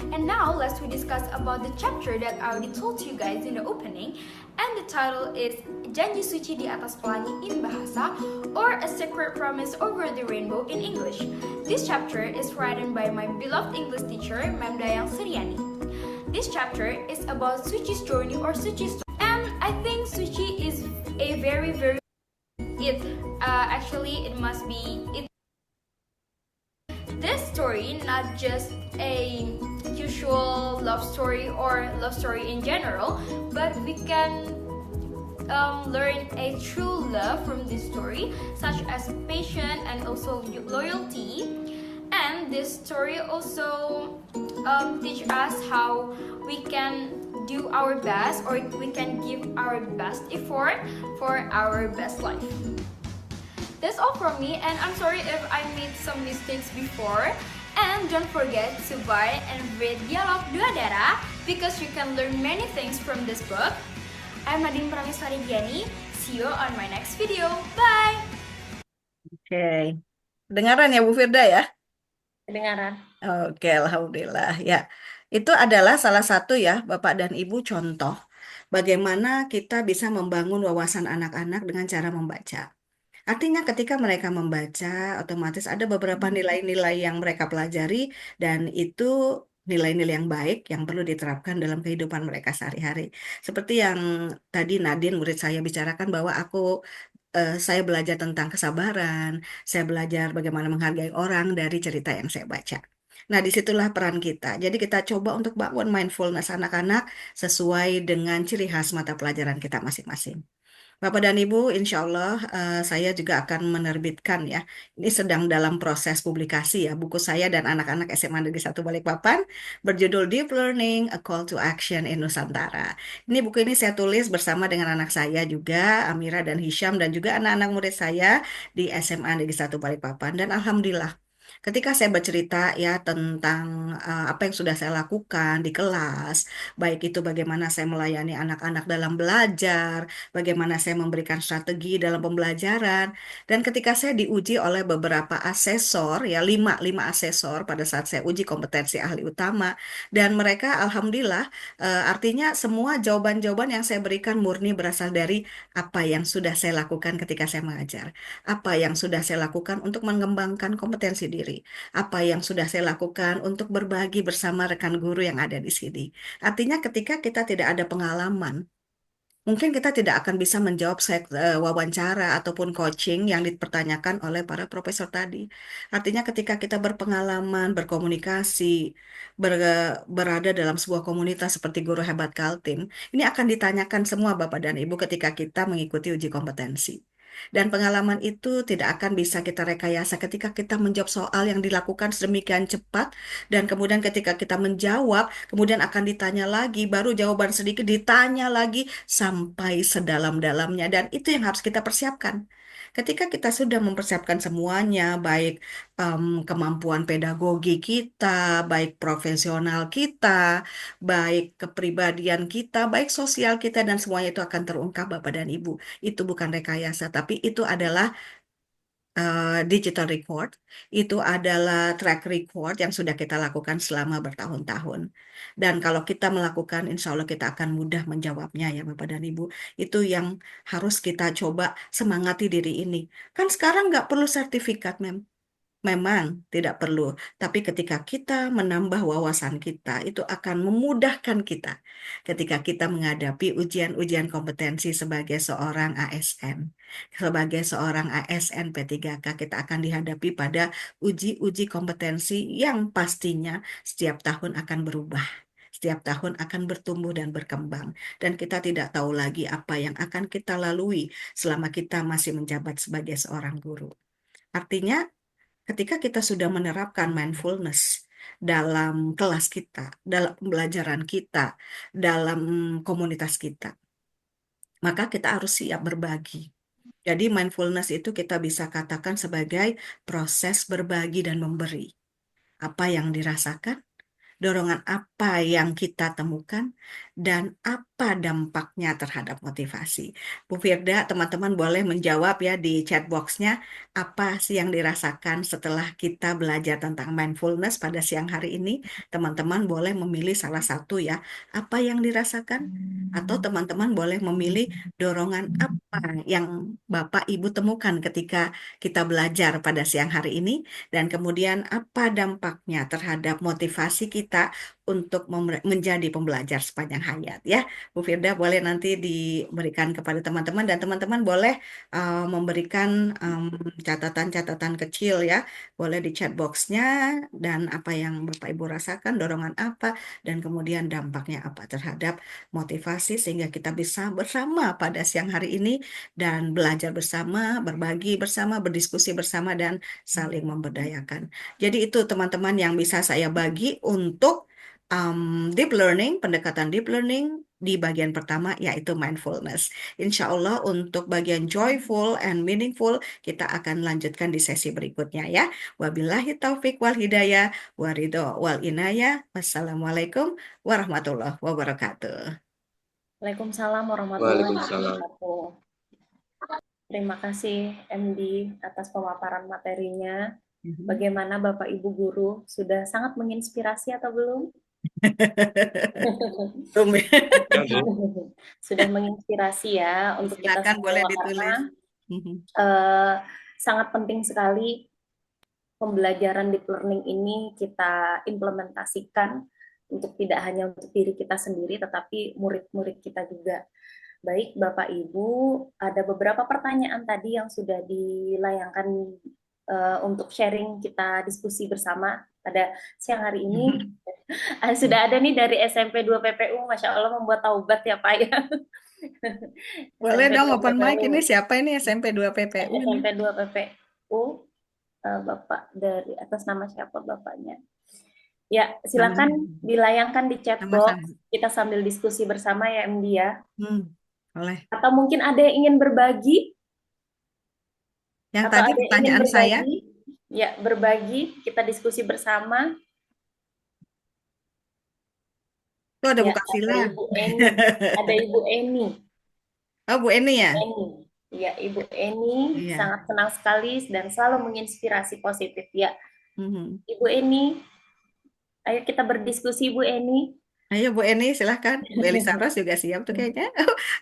And now let's discuss about the chapter that I already told you guys in the opening, and the title is Janji Suci di Atas Pelangi in Bahasa, or A Secret Promise Over the Rainbow in English. This chapter is written by my beloved English teacher, Ma'am Dayang Suryani. This chapter is about Suci's journey or Suci's story. And I think Suci is a very it must be this story, not just a usual love story or love story in general, but we can learn a true love from this story, such as patience and also loyalty. And this story also teach us how we can do our best, or we can give our best effort for our best life. That's all from me, and I'm sorry if I made some mistakes before. And don't forget to buy and read Dialog Dua Darah because you can learn many things from this book. I'm Nadine Prameswari Giani. See you on my next video. Bye! Oke. Dengaran ya Bu Firda ya? Kedengaran. Oke, alhamdulillah ya. Itu adalah salah satu ya Bapak dan Ibu contoh bagaimana kita bisa membangun wawasan anak-anak dengan cara membaca. Artinya ketika mereka membaca, otomatis ada beberapa nilai-nilai yang mereka pelajari dan itu nilai-nilai yang baik yang perlu diterapkan dalam kehidupan mereka sehari-hari. Seperti yang tadi Nadine murid saya bicarakan bahwa saya belajar tentang kesabaran, saya belajar bagaimana menghargai orang dari cerita yang saya baca. Nah, disitulah peran kita. Jadi kita coba untuk bangun mindfulness anak-anak sesuai dengan ciri khas mata pelajaran kita masing-masing. Bapak dan Ibu, insya Allah saya juga akan menerbitkan ya. Ini sedang dalam proses publikasi ya. Buku saya dan anak-anak SMA Negeri 1 Balikpapan berjudul Deep Learning, A Call to Action in Nusantara. Ini buku ini saya tulis bersama dengan anak saya juga, Amira dan Hisham, dan juga anak-anak murid saya di SMA Negeri 1 Balikpapan. Dan alhamdulillah, Ketika saya bercerita ya tentang apa yang sudah saya lakukan di kelas, baik itu bagaimana saya melayani anak-anak dalam belajar, bagaimana saya memberikan strategi dalam pembelajaran, dan ketika saya diuji oleh beberapa asesor, ya lima asesor pada saat saya uji kompetensi ahli utama, dan mereka alhamdulillah artinya semua jawaban-jawaban yang saya berikan murni berasal dari apa yang sudah saya lakukan ketika saya mengajar, apa yang sudah saya lakukan untuk mengembangkan kompetensi diri, apa yang sudah saya lakukan untuk berbagi bersama rekan guru yang ada di sini. Artinya ketika kita tidak ada pengalaman, mungkin kita tidak akan bisa menjawab wawancara ataupun coaching yang dipertanyakan oleh para profesor tadi. Artinya ketika kita berpengalaman, berkomunikasi, berada dalam sebuah komunitas seperti Guru Hebat Kaltim, ini akan ditanyakan semua Bapak dan Ibu ketika kita mengikuti uji kompetensi. Dan pengalaman itu tidak akan bisa kita rekayasa ketika kita menjawab soal yang dilakukan sedemikian cepat, dan kemudian ketika kita menjawab, kemudian akan ditanya lagi, baru jawaban sedikit ditanya lagi sampai sedalam-dalamnya. Dan itu yang harus kita persiapkan. Ketika kita sudah mempersiapkan semuanya, baik kemampuan pedagogi kita, baik profesional kita, baik kepribadian kita, baik sosial kita, dan semuanya itu akan terungkap Bapak dan Ibu. Itu bukan rekayasa, tapi itu adalah digital record, itu adalah track record yang sudah kita lakukan selama bertahun-tahun. Dan kalau kita melakukan, insya Allah kita akan mudah menjawabnya ya Bapak dan Ibu. Itu yang harus kita coba semangati diri ini. Kan sekarang nggak perlu sertifikat, Memang tidak perlu, tapi ketika kita menambah wawasan kita, itu akan memudahkan kita ketika kita menghadapi ujian-ujian kompetensi sebagai seorang ASN. Sebagai seorang ASN P3K, kita akan dihadapi pada uji-uji kompetensi yang pastinya setiap tahun akan berubah. Setiap tahun akan bertumbuh dan berkembang. Dan kita tidak tahu lagi apa yang akan kita lalui selama kita masih menjabat sebagai seorang guru. Artinya, ketika kita sudah menerapkan mindfulness dalam kelas kita, dalam pembelajaran kita, dalam komunitas kita, maka kita harus siap berbagi. Jadi mindfulness itu kita bisa katakan sebagai proses berbagi dan memberi. Apa yang dirasakan, dorongan apa yang kita temukan, dan apa dampaknya terhadap motivasi. Bu Firda, teman-teman boleh menjawab ya di chat box-nya, apa sih yang dirasakan setelah kita belajar tentang mindfulness pada siang hari ini. Teman-teman boleh memilih salah satu ya, apa yang dirasakan, atau teman-teman boleh memilih dorongan apa yang Bapak Ibu temukan ketika kita belajar pada siang hari ini, dan kemudian apa dampaknya terhadap motivasi kita untuk menjadi pembelajar sepanjang hayat ya. Bu Firda boleh nanti diberikan kepada teman-teman, dan teman-teman boleh memberikan catatan-catatan kecil ya, boleh di chat box-nya, dan apa yang Bapak Ibu rasakan, dorongan apa, dan kemudian dampaknya apa terhadap motivasi, sehingga kita bisa bersama pada siang hari ini dan belajar bersama, berbagi bersama, berdiskusi bersama, dan saling memberdayakan. Jadi itu teman-teman yang bisa saya bagi untuk deep learning, pendekatan deep learning di bagian pertama yaitu mindfulness. Insya Allah untuk bagian joyful and meaningful kita akan lanjutkan di sesi berikutnya ya. Wabillahi taufik wal hidayah, waridho wal inayah. Wassalamualaikum warahmatullahi wabarakatuh. Waalaikumsalam warahmatullahi Waalaikumsalam. wabarakatuh. Terima kasih MD atas pemaparan materinya. Bagaimana Bapak Ibu guru, sudah sangat menginspirasi atau belum? Sudah menginspirasi ya untuk kita Silakan, boleh semua, ditulis. karena sangat penting sekali pembelajaran deep learning ini kita implementasikan untuk tidak hanya untuk diri kita sendiri, tetapi murid-murid kita juga. Baik Bapak Ibu, ada beberapa pertanyaan tadi yang sudah dilayangkan untuk sharing kita diskusi bersama pada siang hari ini. Sudah ada nih dari SMP 2 PPU, Masya Allah membuat taubat ya Pak ya. Boleh SMP dong 2 open mic, PPU. ini siapa ini SMP 2 PPU? SMP 2 PPU, Bapak dari atas nama siapa Bapaknya? Ya, silakan dilayangkan di chat box, kita sambil diskusi bersama ya MD ya. Boleh. Atau mungkin ada yang ingin berbagi? Yang Atau tadi ada yang ingin pertanyaan saya, berbagi? Ya, berbagi, kita diskusi bersama. Tuh ada Bu Ya, ada Kafila. Ibu Eni. Ada Ibu Eni. Oh, Bu Eni ya? Eni. Ya, Ibu Eni Iya. sangat senang sekali dan selalu menginspirasi positif. Ya, Mhm. Ibu Eni, ayo kita berdiskusi, Ibu Eni. Ayo Bu Eni silahkan. Bu Elisabeth juga siap tuh kayaknya.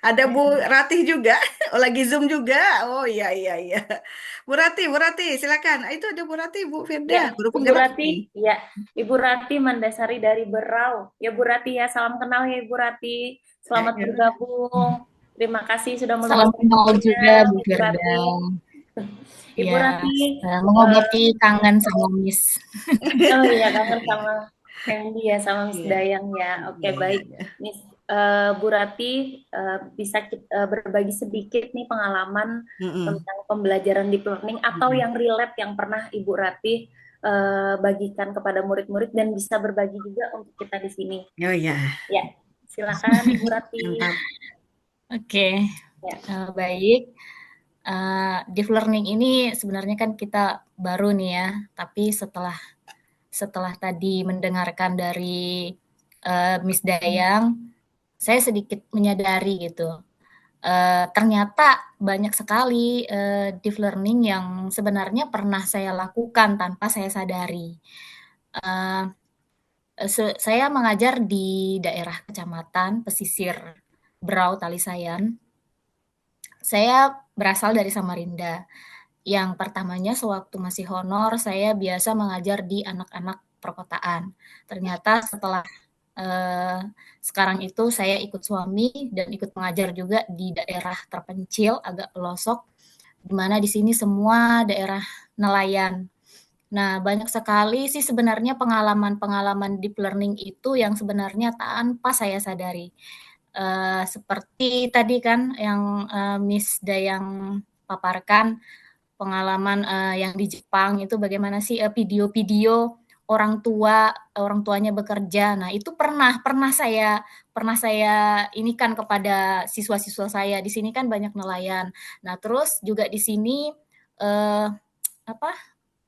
Ada Bu Ratih juga. Oh, lagi Zoom juga. Oh iya iya iya. Bu Ratih silakan. Ah, itu ada Bu Ratih, Bu Firda, Ya, guru Ibu penggerak Rati, nih. ya, Ibu Rati Mandasari dari Berau. Ya, Bu Rati ya, salam kenal ya Ibu Rati. Selamat Ayo. bergabung. Terima kasih sudah Salam meluangkan kenal juga waktunya, Bu Ibu Rati. Firda. Ibu Ya, Rati, mengobati kangen sama Miss. oh iya kangen sama Hendy ya, sama Miss Iya. Dayang ya. Oke, Iya, iya, baik. iya. Miss Bu Rati, bisa berbagi sedikit nih pengalaman Mm-mm. tentang pembelajaran deep learning atau Mm-mm. yang relate yang pernah Ibu Rati bagikan kepada murid-murid dan bisa berbagi juga untuk kita di sini. Oh ya, Ya, silakan Ibu Rati. mantap. Oke, Ya. baik. Deep learning ini sebenarnya kan kita baru nih ya, tapi setelah tadi mendengarkan dari Miss Dayang, saya sedikit menyadari gitu. Ternyata banyak sekali deep learning yang sebenarnya pernah saya lakukan tanpa saya sadari. Saya mengajar di daerah kecamatan pesisir Berau Talisayan. Saya berasal dari Samarinda. Yang pertamanya sewaktu masih honor, saya biasa mengajar di anak-anak perkotaan. Ternyata setelah sekarang itu saya ikut suami dan ikut mengajar juga di daerah terpencil, agak pelosok, di mana di sini semua daerah nelayan. Nah, banyak sekali sih sebenarnya pengalaman-pengalaman deep learning itu yang sebenarnya tanpa saya sadari. Seperti tadi kan yang Miss Dayang paparkan, pengalaman yang di Jepang itu bagaimana sih video-video orang tuanya bekerja. Nah, itu pernah saya ini kan kepada siswa-siswa saya. Di sini kan banyak nelayan. Nah, terus juga di sini apa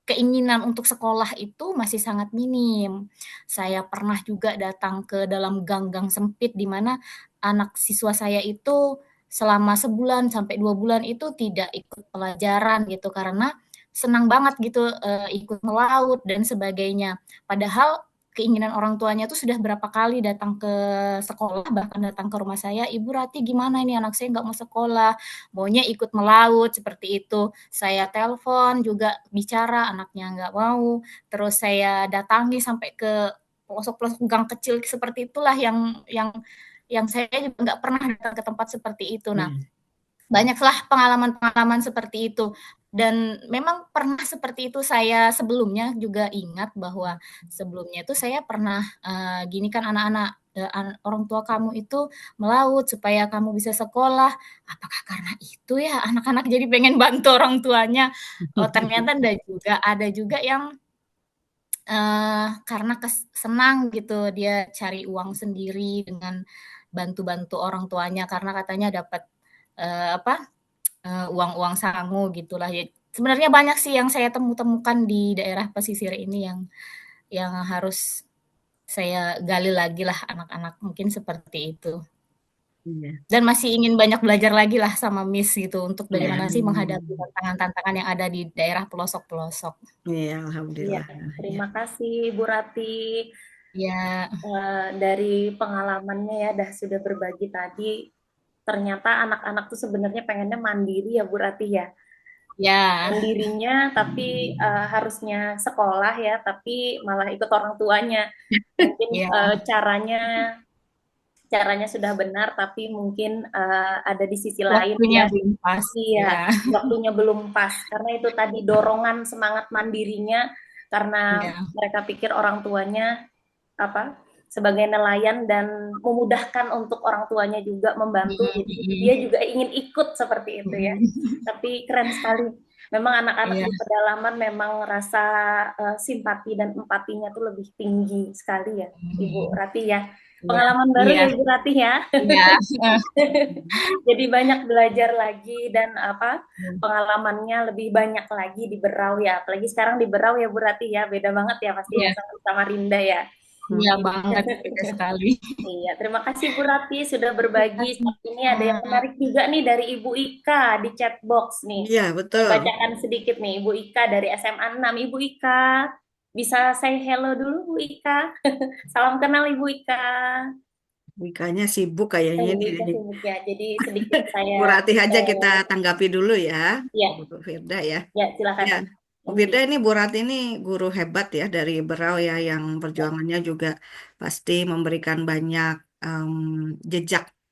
keinginan untuk sekolah itu masih sangat minim. Saya pernah juga datang ke dalam gang-gang sempit di mana anak siswa saya itu selama sebulan sampai 2 bulan itu tidak ikut pelajaran gitu karena senang banget gitu ikut melaut dan sebagainya. Padahal keinginan orang tuanya tuh sudah berapa kali datang ke sekolah, bahkan datang ke rumah saya, Ibu Rati gimana ini anak saya nggak mau sekolah, maunya ikut melaut seperti itu. Saya telepon juga bicara, anaknya nggak mau. Terus saya datangi sampai ke pelosok-pelosok gang kecil seperti itulah yang saya juga nggak pernah datang ke tempat seperti itu. Nah, banyaklah pengalaman-pengalaman seperti itu. Dan memang pernah seperti itu saya sebelumnya juga ingat bahwa sebelumnya itu saya pernah gini kan anak-anak orang tua kamu itu melaut supaya kamu bisa sekolah. Apakah karena itu ya anak-anak jadi pengen bantu orang tuanya? Oh, ternyata ada juga yang karena senang gitu dia cari uang sendiri dengan bantu-bantu orang tuanya karena katanya dapat uang-uang sangu gitulah ya. Sebenarnya banyak sih yang saya temukan di daerah pesisir ini yang harus saya gali lagi lah anak-anak mungkin seperti itu. Iya. Dan masih ingin banyak belajar lagi lah sama Miss gitu untuk bagaimana sih menghadapi Hmm. tantangan-tantangan yang ada di daerah pelosok-pelosok. Iya, Iya, alhamdulillah. Ya. terima kasih Bu Rati. Ya, Dari pengalamannya ya, sudah berbagi tadi. Ternyata anak-anak tuh sebenarnya pengennya mandiri ya Bu Rati ya. ya, Mandirinya tapi harusnya sekolah ya, tapi malah ikut orang tuanya. Mungkin ya, caranya sudah benar, tapi mungkin ada di sisi lain waktunya ya. belum pas. Iya, Ya, waktunya belum pas. Karena itu tadi dorongan semangat mandirinya, karena ya, mereka pikir orang tuanya sebagai nelayan dan memudahkan untuk orang tuanya juga membantu. Jadi dia juga ingin ikut seperti itu ya. Tapi keren sekali. Memang anak-anak Iya. di pedalaman memang rasa simpati dan empatinya tuh lebih tinggi sekali ya, Ibu Ratih ya. Iya. Pengalaman baru Iya. ya Ibu Ratih ya. Iya. Jadi banyak belajar lagi dan pengalamannya lebih banyak lagi di Berau ya. Apalagi sekarang di Berau ya Bu Ratih ya, beda banget ya pasti ya Iya. sama Rinda ya. Iya banget, beda sekali. Iya, terima kasih Bu Ratih sudah berbagi. Terima Saat ini ada yang menarik juga nih dari Ibu Ika di chat box nih. Iya, Saya betul. bacakan sedikit nih, Ibu Ika dari SMA 6. Ibu Ika, bisa say hello dulu Bu Ika. Salam kenal Ibu Ika. Wikanya sibuk kayaknya Ibu ini. Ika sibuk ya, jadi sedikit saya Bu Ratih aja kita tanggapi dulu ya, ya, Bu Firda ya. ya silakan. Ya, Bu Firda ini Bu Ratih ini guru hebat ya dari Berau ya, yang perjuangannya juga pasti memberikan banyak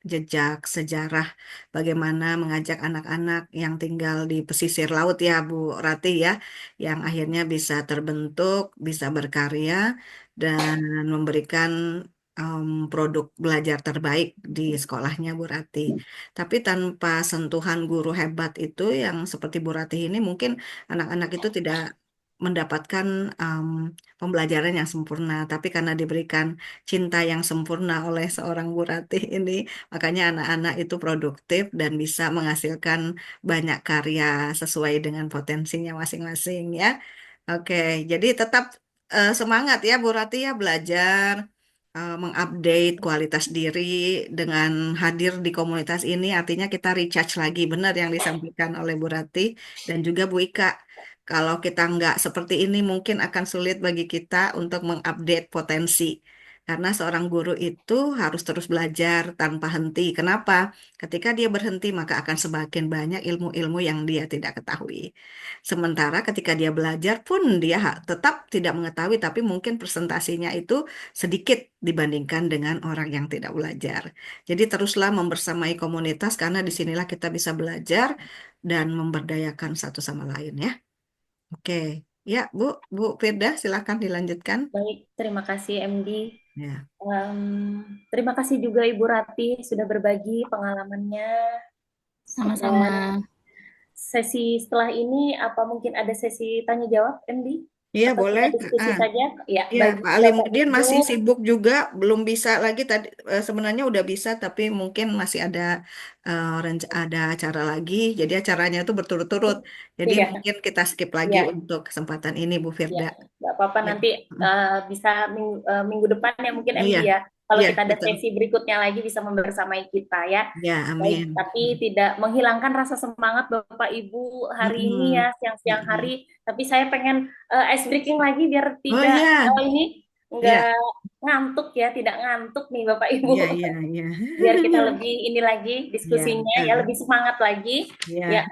jejak sejarah bagaimana mengajak anak-anak yang tinggal di pesisir laut ya Bu Ratih ya, yang akhirnya bisa terbentuk, bisa berkarya dan memberikan produk belajar terbaik di sekolahnya Bu Ratih. Tapi tanpa sentuhan guru hebat itu yang seperti Bu Ratih ini, mungkin anak-anak itu tidak mendapatkan pembelajaran yang sempurna. Tapi karena diberikan cinta yang sempurna oleh seorang Bu Ratih ini, makanya anak-anak itu produktif dan bisa menghasilkan banyak karya sesuai dengan potensinya masing-masing ya. Oke, jadi tetap semangat ya Bu Ratih ya, belajar, mengupdate kualitas diri dengan hadir di komunitas ini, artinya kita recharge lagi, benar yang disampaikan oleh Bu Ratih dan juga Bu Ika. Kalau kita nggak seperti ini, mungkin akan sulit bagi kita untuk mengupdate potensi. Karena seorang guru itu harus terus belajar tanpa henti. Kenapa? Ketika dia berhenti, maka akan semakin banyak ilmu-ilmu yang dia tidak ketahui. Sementara ketika dia belajar pun dia tetap tidak mengetahui, tapi mungkin presentasinya itu sedikit dibandingkan dengan orang yang tidak belajar. Jadi teruslah membersamai komunitas karena disinilah kita bisa belajar dan memberdayakan satu sama lain ya. Oke, ya Bu Firda silakan dilanjutkan. Baik, terima kasih MD. Ya. Terima kasih juga Ibu Ratih sudah berbagi pengalamannya. Sama-sama. Dan sesi setelah ini apa mungkin ada sesi tanya jawab MD? Iya Atau boleh. kita diskusi saja? Ya, Ya, bagi Pak Ali Bapak Muhdin Ibu. masih sibuk juga, belum bisa lagi tadi. Sebenarnya udah bisa, tapi mungkin masih ada ada acara lagi. Jadi acaranya itu berturut-turut. Jadi Iya. mungkin kita skip lagi Ya. untuk kesempatan ini, Bu Firda. Ya, nggak apa-apa Ya. nanti bisa minggu depan ya mungkin MD Iya. ya. Kalau Iya, kita ada betul. sesi berikutnya lagi bisa membersamai kita ya. Ya, Baik, amin. tapi tidak menghilangkan rasa semangat Bapak Ibu hari ini ya, siang-siang hari. Tapi saya pengen ice breaking lagi biar tidak iya. ini nggak ngantuk ya, tidak ngantuk nih Bapak Ibu. Iya. Biar kita lebih ini lagi diskusinya ya, lebih semangat lagi. Iya. Ya.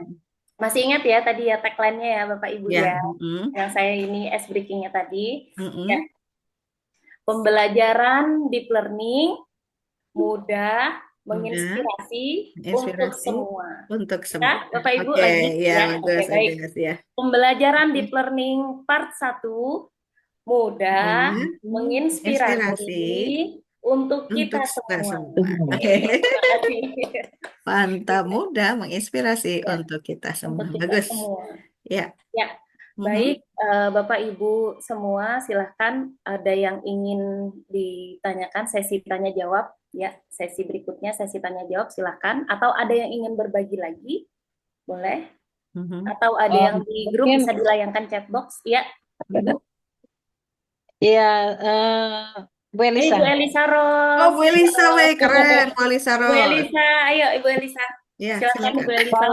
Masih ingat ya tadi ya tagline-nya ya Bapak Ibu Ya. ya. Yang saya ini ice breaking-nya tadi. Ya. Ya. Pembelajaran deep learning mudah, menginspirasi untuk semua. Untuk semua. Ya, Bapak Ibu Oke, lagi ya, Oke, baik. ya. Pembelajaran deep learning part 1 mudah, menginspirasi untuk kita semua. Oke. Mantap, mudah, menginspirasi untuk kita semua. Untuk kita Bagus. semua. Ya. Ya. Baik, Bapak Ibu semua, silahkan ada yang ingin ditanyakan sesi tanya jawab ya, sesi berikutnya sesi tanya jawab silahkan, atau ada yang ingin berbagi lagi, boleh, atau ada yang di grup bisa dilayangkan chat box ya. Iya, Bu Elisa. Bu Elisa Ros. Oh, Bu Elisa, keren, Bu Elisa Ros. Bu Elisa, ayo Ibu Elisa. Ya, silakan Bu Elisa.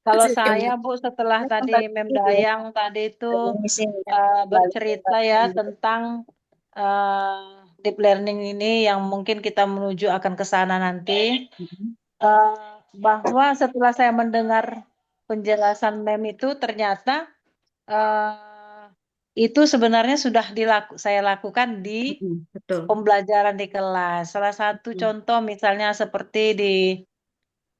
Kalau saya Bu setelah tadi Mem Dayang tadi itu bercerita ya tentang deep learning ini yang mungkin kita menuju akan ke sana nanti, bahwa setelah saya mendengar penjelasan Mem itu ternyata itu sebenarnya sudah saya lakukan di pembelajaran di kelas. Salah satu contoh misalnya seperti di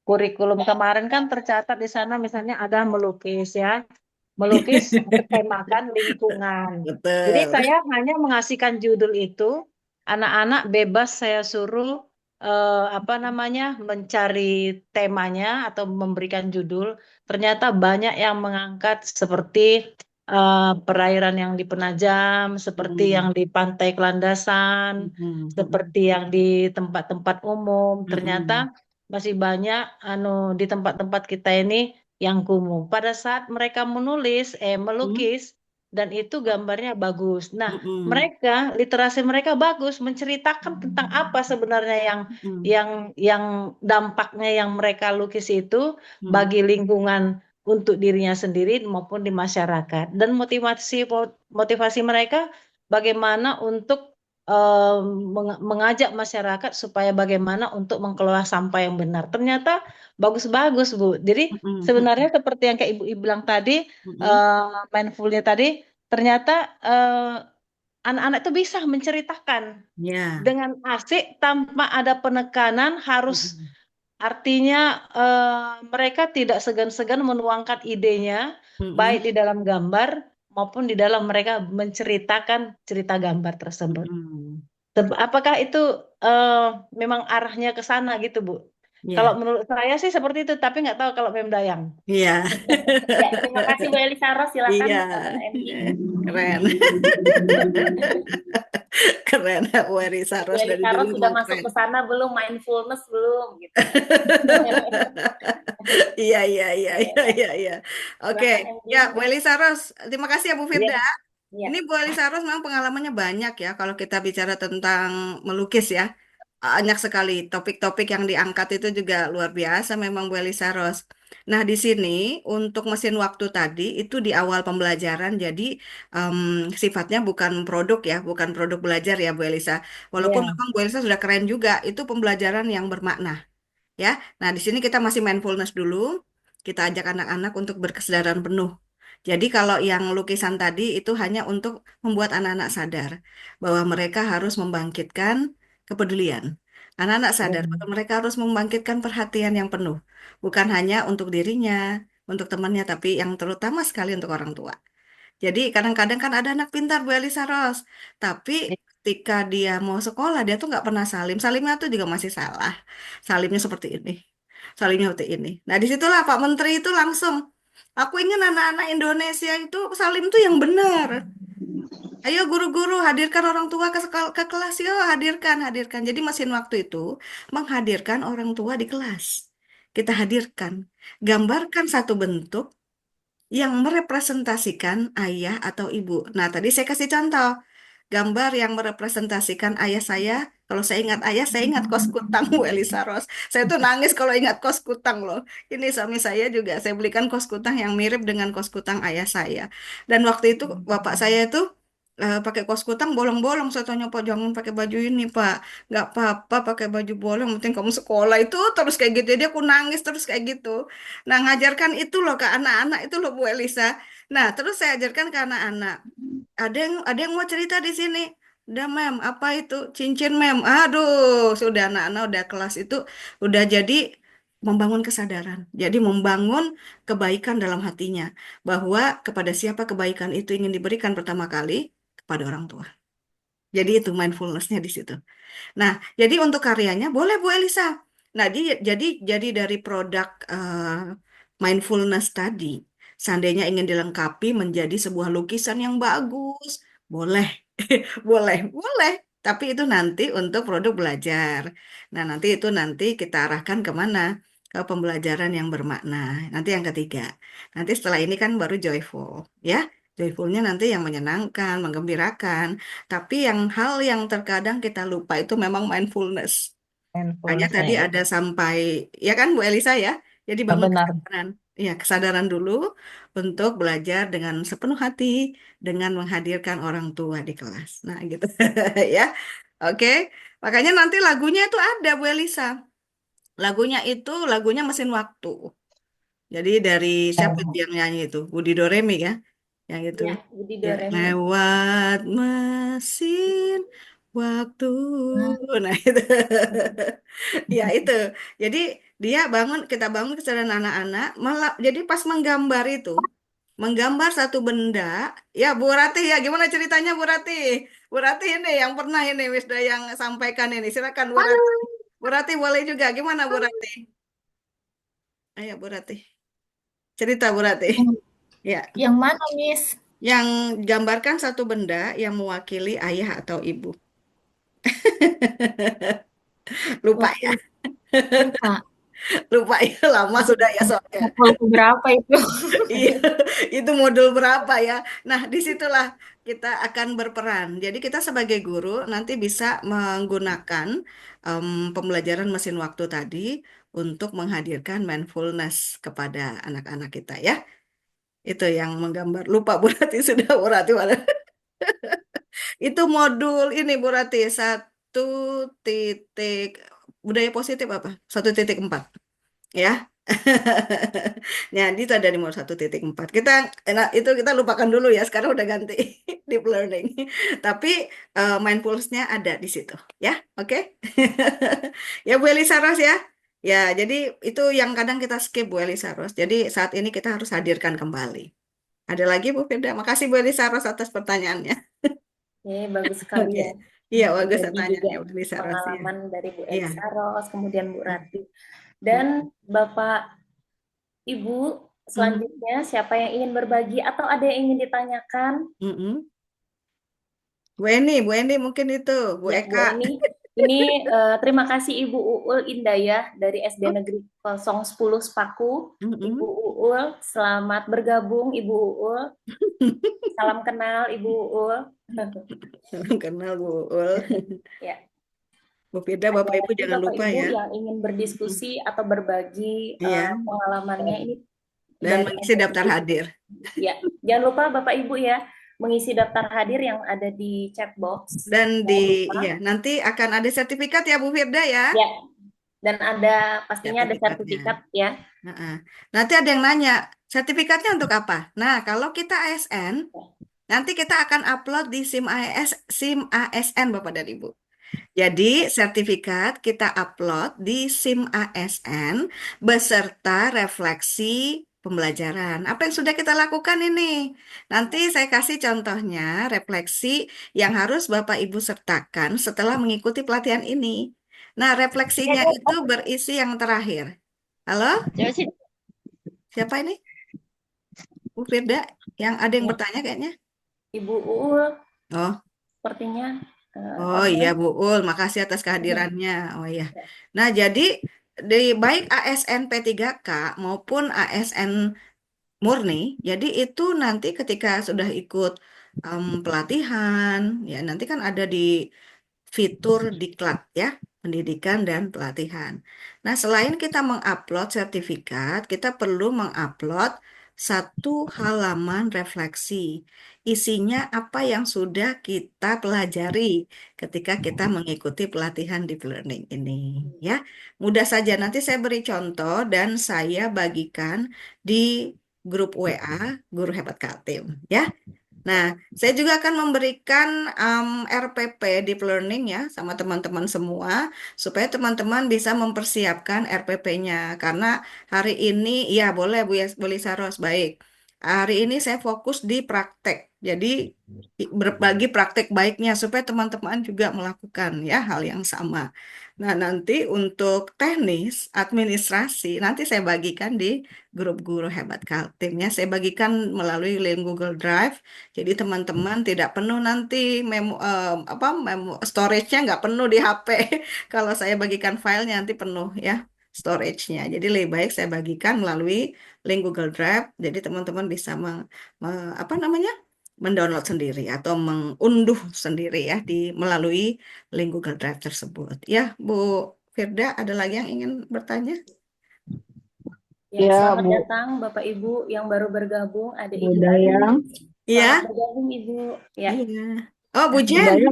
kurikulum kemarin kan tercatat di sana misalnya ada melukis ya. Melukis bertemakan lingkungan. Betul. Jadi saya hanya mengasihkan judul itu, anak-anak bebas saya suruh apa namanya, mencari temanya atau memberikan judul, ternyata banyak yang mengangkat seperti perairan yang di Penajam, seperti yang di pantai Kelandasan, seperti yang di tempat-tempat umum. Ternyata masih banyak di tempat-tempat kita ini yang kumuh. Pada saat mereka melukis, dan itu gambarnya bagus. Nah, mereka literasi mereka bagus, menceritakan tentang apa sebenarnya yang dampaknya yang mereka lukis itu bagi lingkungan untuk dirinya sendiri maupun di masyarakat. Dan motivasi mereka bagaimana untuk mengajak masyarakat supaya bagaimana untuk mengelola sampah yang benar. Ternyata bagus-bagus, Bu. Jadi sebenarnya seperti yang kayak Ibu bilang tadi, mindfulnya tadi, ternyata anak-anak itu bisa menceritakan dengan asik tanpa ada penekanan, harus artinya mereka tidak segan-segan menuangkan idenya, baik di dalam gambar maupun di dalam mereka menceritakan cerita gambar tersebut. Apakah itu memang arahnya ke sana gitu, Bu? Kalau menurut saya sih seperti itu, tapi nggak tahu kalau Dayang. Iya. Ya, terima kasih Bu Elisa Ros, silakan Iya, keren. Keren, Bu Elisa Ros Bu dari Elisa Ros dulu sudah memang masuk keren. ke sana belum, mindfulness belum gitu. Iya, iya, iya, iya, iya, iya. Oke, Silakan, MD. ya Bu Elisa Ros, terima kasih ya Bu Firda. Iya. Ini Bu Elisa Ros memang pengalamannya banyak ya kalau kita bicara tentang melukis ya. Banyak sekali topik-topik yang diangkat itu juga luar biasa memang Bu Elisa Ros. Nah, di sini untuk mesin waktu tadi itu di awal pembelajaran, jadi em, sifatnya bukan produk ya, bukan produk belajar ya Bu Elisa. Walaupun memang Bu Elisa sudah keren juga, itu pembelajaran yang bermakna ya. Nah, di sini kita masih mindfulness dulu. Kita ajak anak-anak untuk berkesadaran penuh. Jadi kalau yang lukisan tadi itu hanya untuk membuat anak-anak sadar bahwa mereka harus membangkitkan kepedulian. Anak-anak sadar bahwa mereka harus membangkitkan perhatian yang penuh, bukan hanya untuk dirinya, untuk temannya, tapi yang terutama sekali untuk orang tua. Jadi kadang-kadang kan ada anak pintar Bu Elisa Ros, tapi ketika dia mau sekolah dia tuh nggak pernah salim. Salimnya tuh juga masih salah. Salimnya seperti ini. Salimnya seperti ini. Nah disitulah Pak Menteri itu langsung, aku ingin anak-anak Indonesia itu salim tuh yang benar. Ayo guru-guru hadirkan orang tua ke kelas, yuk hadirkan, hadirkan. Jadi mesin waktu itu menghadirkan orang tua di kelas. Kita hadirkan, gambarkan satu bentuk yang merepresentasikan ayah atau ibu. Nah, tadi saya kasih contoh gambar yang merepresentasikan ayah saya. Kalau saya ingat ayah, saya ingat kos kutang Bu Elisa Ros. Saya tuh nangis kalau ingat kos kutang loh. Ini suami saya juga, saya belikan kos kutang yang mirip dengan kos kutang ayah saya. Dan waktu itu bapak saya itu pakai kos kutang bolong-bolong. Saya tanya, Pak, jangan pakai baju ini, Pak. Nggak apa-apa pakai baju bolong, yang penting kamu sekolah itu terus kayak gitu. Jadi aku nangis terus kayak gitu. Nah, ngajarkan itu loh ke anak-anak itu loh Bu Elisa. Nah, terus saya ajarkan ke anak-anak. Ada yang mau cerita di sini. Udah, Mem, apa itu? Cincin, Mem. Aduh, sudah anak-anak udah kelas itu udah jadi membangun kesadaran. Jadi membangun kebaikan dalam hatinya bahwa kepada siapa kebaikan itu ingin diberikan pertama kali kepada orang tua. Jadi itu mindfulness-nya di situ. Nah, jadi untuk karyanya boleh Bu Elisa. Nah, jadi dari produk mindfulness tadi, seandainya ingin dilengkapi menjadi sebuah lukisan yang bagus, boleh, boleh, boleh. Tapi itu nanti untuk produk belajar. Nah, nanti kita arahkan kemana? Ke pembelajaran yang bermakna. Nanti yang ketiga. Nanti setelah ini kan baru joyful, ya. Joyfulnya nanti yang menyenangkan, menggembirakan. Tapi hal yang terkadang kita lupa itu memang mindfulness. Hanya tadi ada sampai, ya kan Bu Elisa ya? Jadi bangun Benar. kesadaran. Ya, kesadaran dulu untuk belajar dengan sepenuh hati, dengan menghadirkan orang tua di kelas. Nah, gitu. Ya. Oke. Makanya nanti lagunya itu ada Bu Elisa. Lagunya Mesin Waktu. Jadi dari siapa itu yang nyanyi itu? Budi Doremi ya? Yang itu. Ya, Budi Ya, Doremi. lewat mesin waktu. Nah, itu. Ya, itu. Jadi kita bangun kesadaran anak-anak, jadi pas menggambar satu benda, ya Bu Rati ya, gimana ceritanya Bu Rati? Bu Rati ini yang pernah ini Wisda yang sampaikan ini, silakan Bu Rati. Bu Rati boleh juga. Gimana Bu Rati? Ayo Bu Rati. Cerita Bu Rati. Ya. Yang mana, Miss? Yang gambarkan satu benda yang mewakili ayah atau ibu. Lupa Waktu ya. lupa. Lupa ya. Lama sudah ya soalnya. Modul berapa itu? Iya, itu modul berapa ya? Nah, disitulah kita akan berperan. Jadi kita sebagai guru nanti bisa menggunakan pembelajaran mesin waktu tadi untuk menghadirkan mindfulness kepada anak-anak kita ya. Itu yang menggambar. Lupa Bu Rati sudah Bu Rati mana? Itu modul ini Bu Rati 1 titik budaya positif apa? 1.4 ya. Jadi itu ada di nomor 1.4. Itu kita lupakan dulu ya. Sekarang udah ganti deep learning. Tapi mindfulness-nya ada di situ, ya. Oke. Ya Bu Elisa Ros ya. Ya, jadi itu yang kadang kita skip Bu Elisa Ros. Jadi saat ini kita harus hadirkan kembali. Ada lagi Bu Firda? Makasih Bu Elisa Ros atas pertanyaannya. Bagus sekali Oke. ya. Iya, bagus Berbagi juga pertanyaannya Bu Elisa Ros. Iya. pengalaman dari Bu Iya. Elisa Ros, kemudian Bu Rati. Dan Bapak Ibu, selanjutnya siapa yang ingin berbagi atau ada yang ingin ditanyakan? Bu Eni mungkin itu, Bu Ya, Bu Eka. Eni. Ini terima kasih Ibu Uul Indayah dari SD Negeri 010 Sepaku. Ibu Uul, selamat bergabung Ibu Uul. Salam kenal Ibu Uul. Salam kenal Bu Uul. Ya. Bu Firda, Bapak Ibu jangan Bapak lupa Ibu ya. yang ingin berdiskusi atau berbagi Iya. pengalamannya ini Dan mengisi daftar hadir. Ya, jangan lupa Bapak Ibu ya mengisi daftar hadir yang ada di chat box. Dan nanti akan ada sertifikat ya Bu Firda ya. Ya. Dan ada pastinya ada sertifikat ya. Nanti ada yang nanya, sertifikatnya untuk apa? Nah, kalau kita ASN, nanti kita akan upload di SIM ASN Bapak dan Ibu. Jadi sertifikat kita upload di SIM ASN beserta refleksi pembelajaran. Apa yang sudah kita lakukan ini? Nanti saya kasih contohnya refleksi yang harus Bapak Ibu sertakan setelah mengikuti pelatihan ini. Nah, refleksinya itu berisi yang terakhir. Halo? Siapa ini? Bu Firda? Yang ada yang bertanya kayaknya? Ibu Uul. Oh. Sepertinya. Oh iya Bu Ul, makasih atas kehadirannya. Oh iya. Nah, jadi di baik ASN P3K maupun ASN murni, jadi itu nanti ketika sudah ikut pelatihan, ya nanti kan ada di fitur diklat ya, pendidikan dan pelatihan. Nah, selain kita mengupload sertifikat, kita perlu mengupload 1 halaman refleksi. Isinya apa yang sudah kita pelajari ketika kita mengikuti pelatihan deep learning ini. Ya, mudah saja. Nanti saya beri contoh dan saya bagikan di grup WA Guru Hebat Kaltim. Ya. Nah, saya juga akan memberikan RPP deep learning ya sama teman-teman semua supaya teman-teman bisa mempersiapkan RPP-nya karena hari ini ya boleh Bu Lisa Ros, baik. Hari ini saya fokus di praktek. Jadi berbagi praktek baiknya supaya teman-teman juga melakukan ya hal yang sama. Nah, nanti untuk teknis administrasi nanti saya bagikan di grup Guru Hebat Kaltim ya. Saya bagikan melalui link Google Drive. Jadi teman-teman tidak penuh nanti storage-nya nggak penuh di HP. Kalau saya bagikan filenya nanti penuh ya storage-nya. Jadi lebih baik saya bagikan melalui link Google Drive. Jadi teman-teman bisa mendownload sendiri atau mengunduh sendiri ya melalui link Google Drive tersebut. Ya, Bu Firda, ada lagi yang ingin bertanya? Ya, selamat datang Bapak Ibu yang baru bergabung. Ada Ibu Dayang. Iya. Bergabung Ibu. Ya. Iya. Oh, Bu Jen.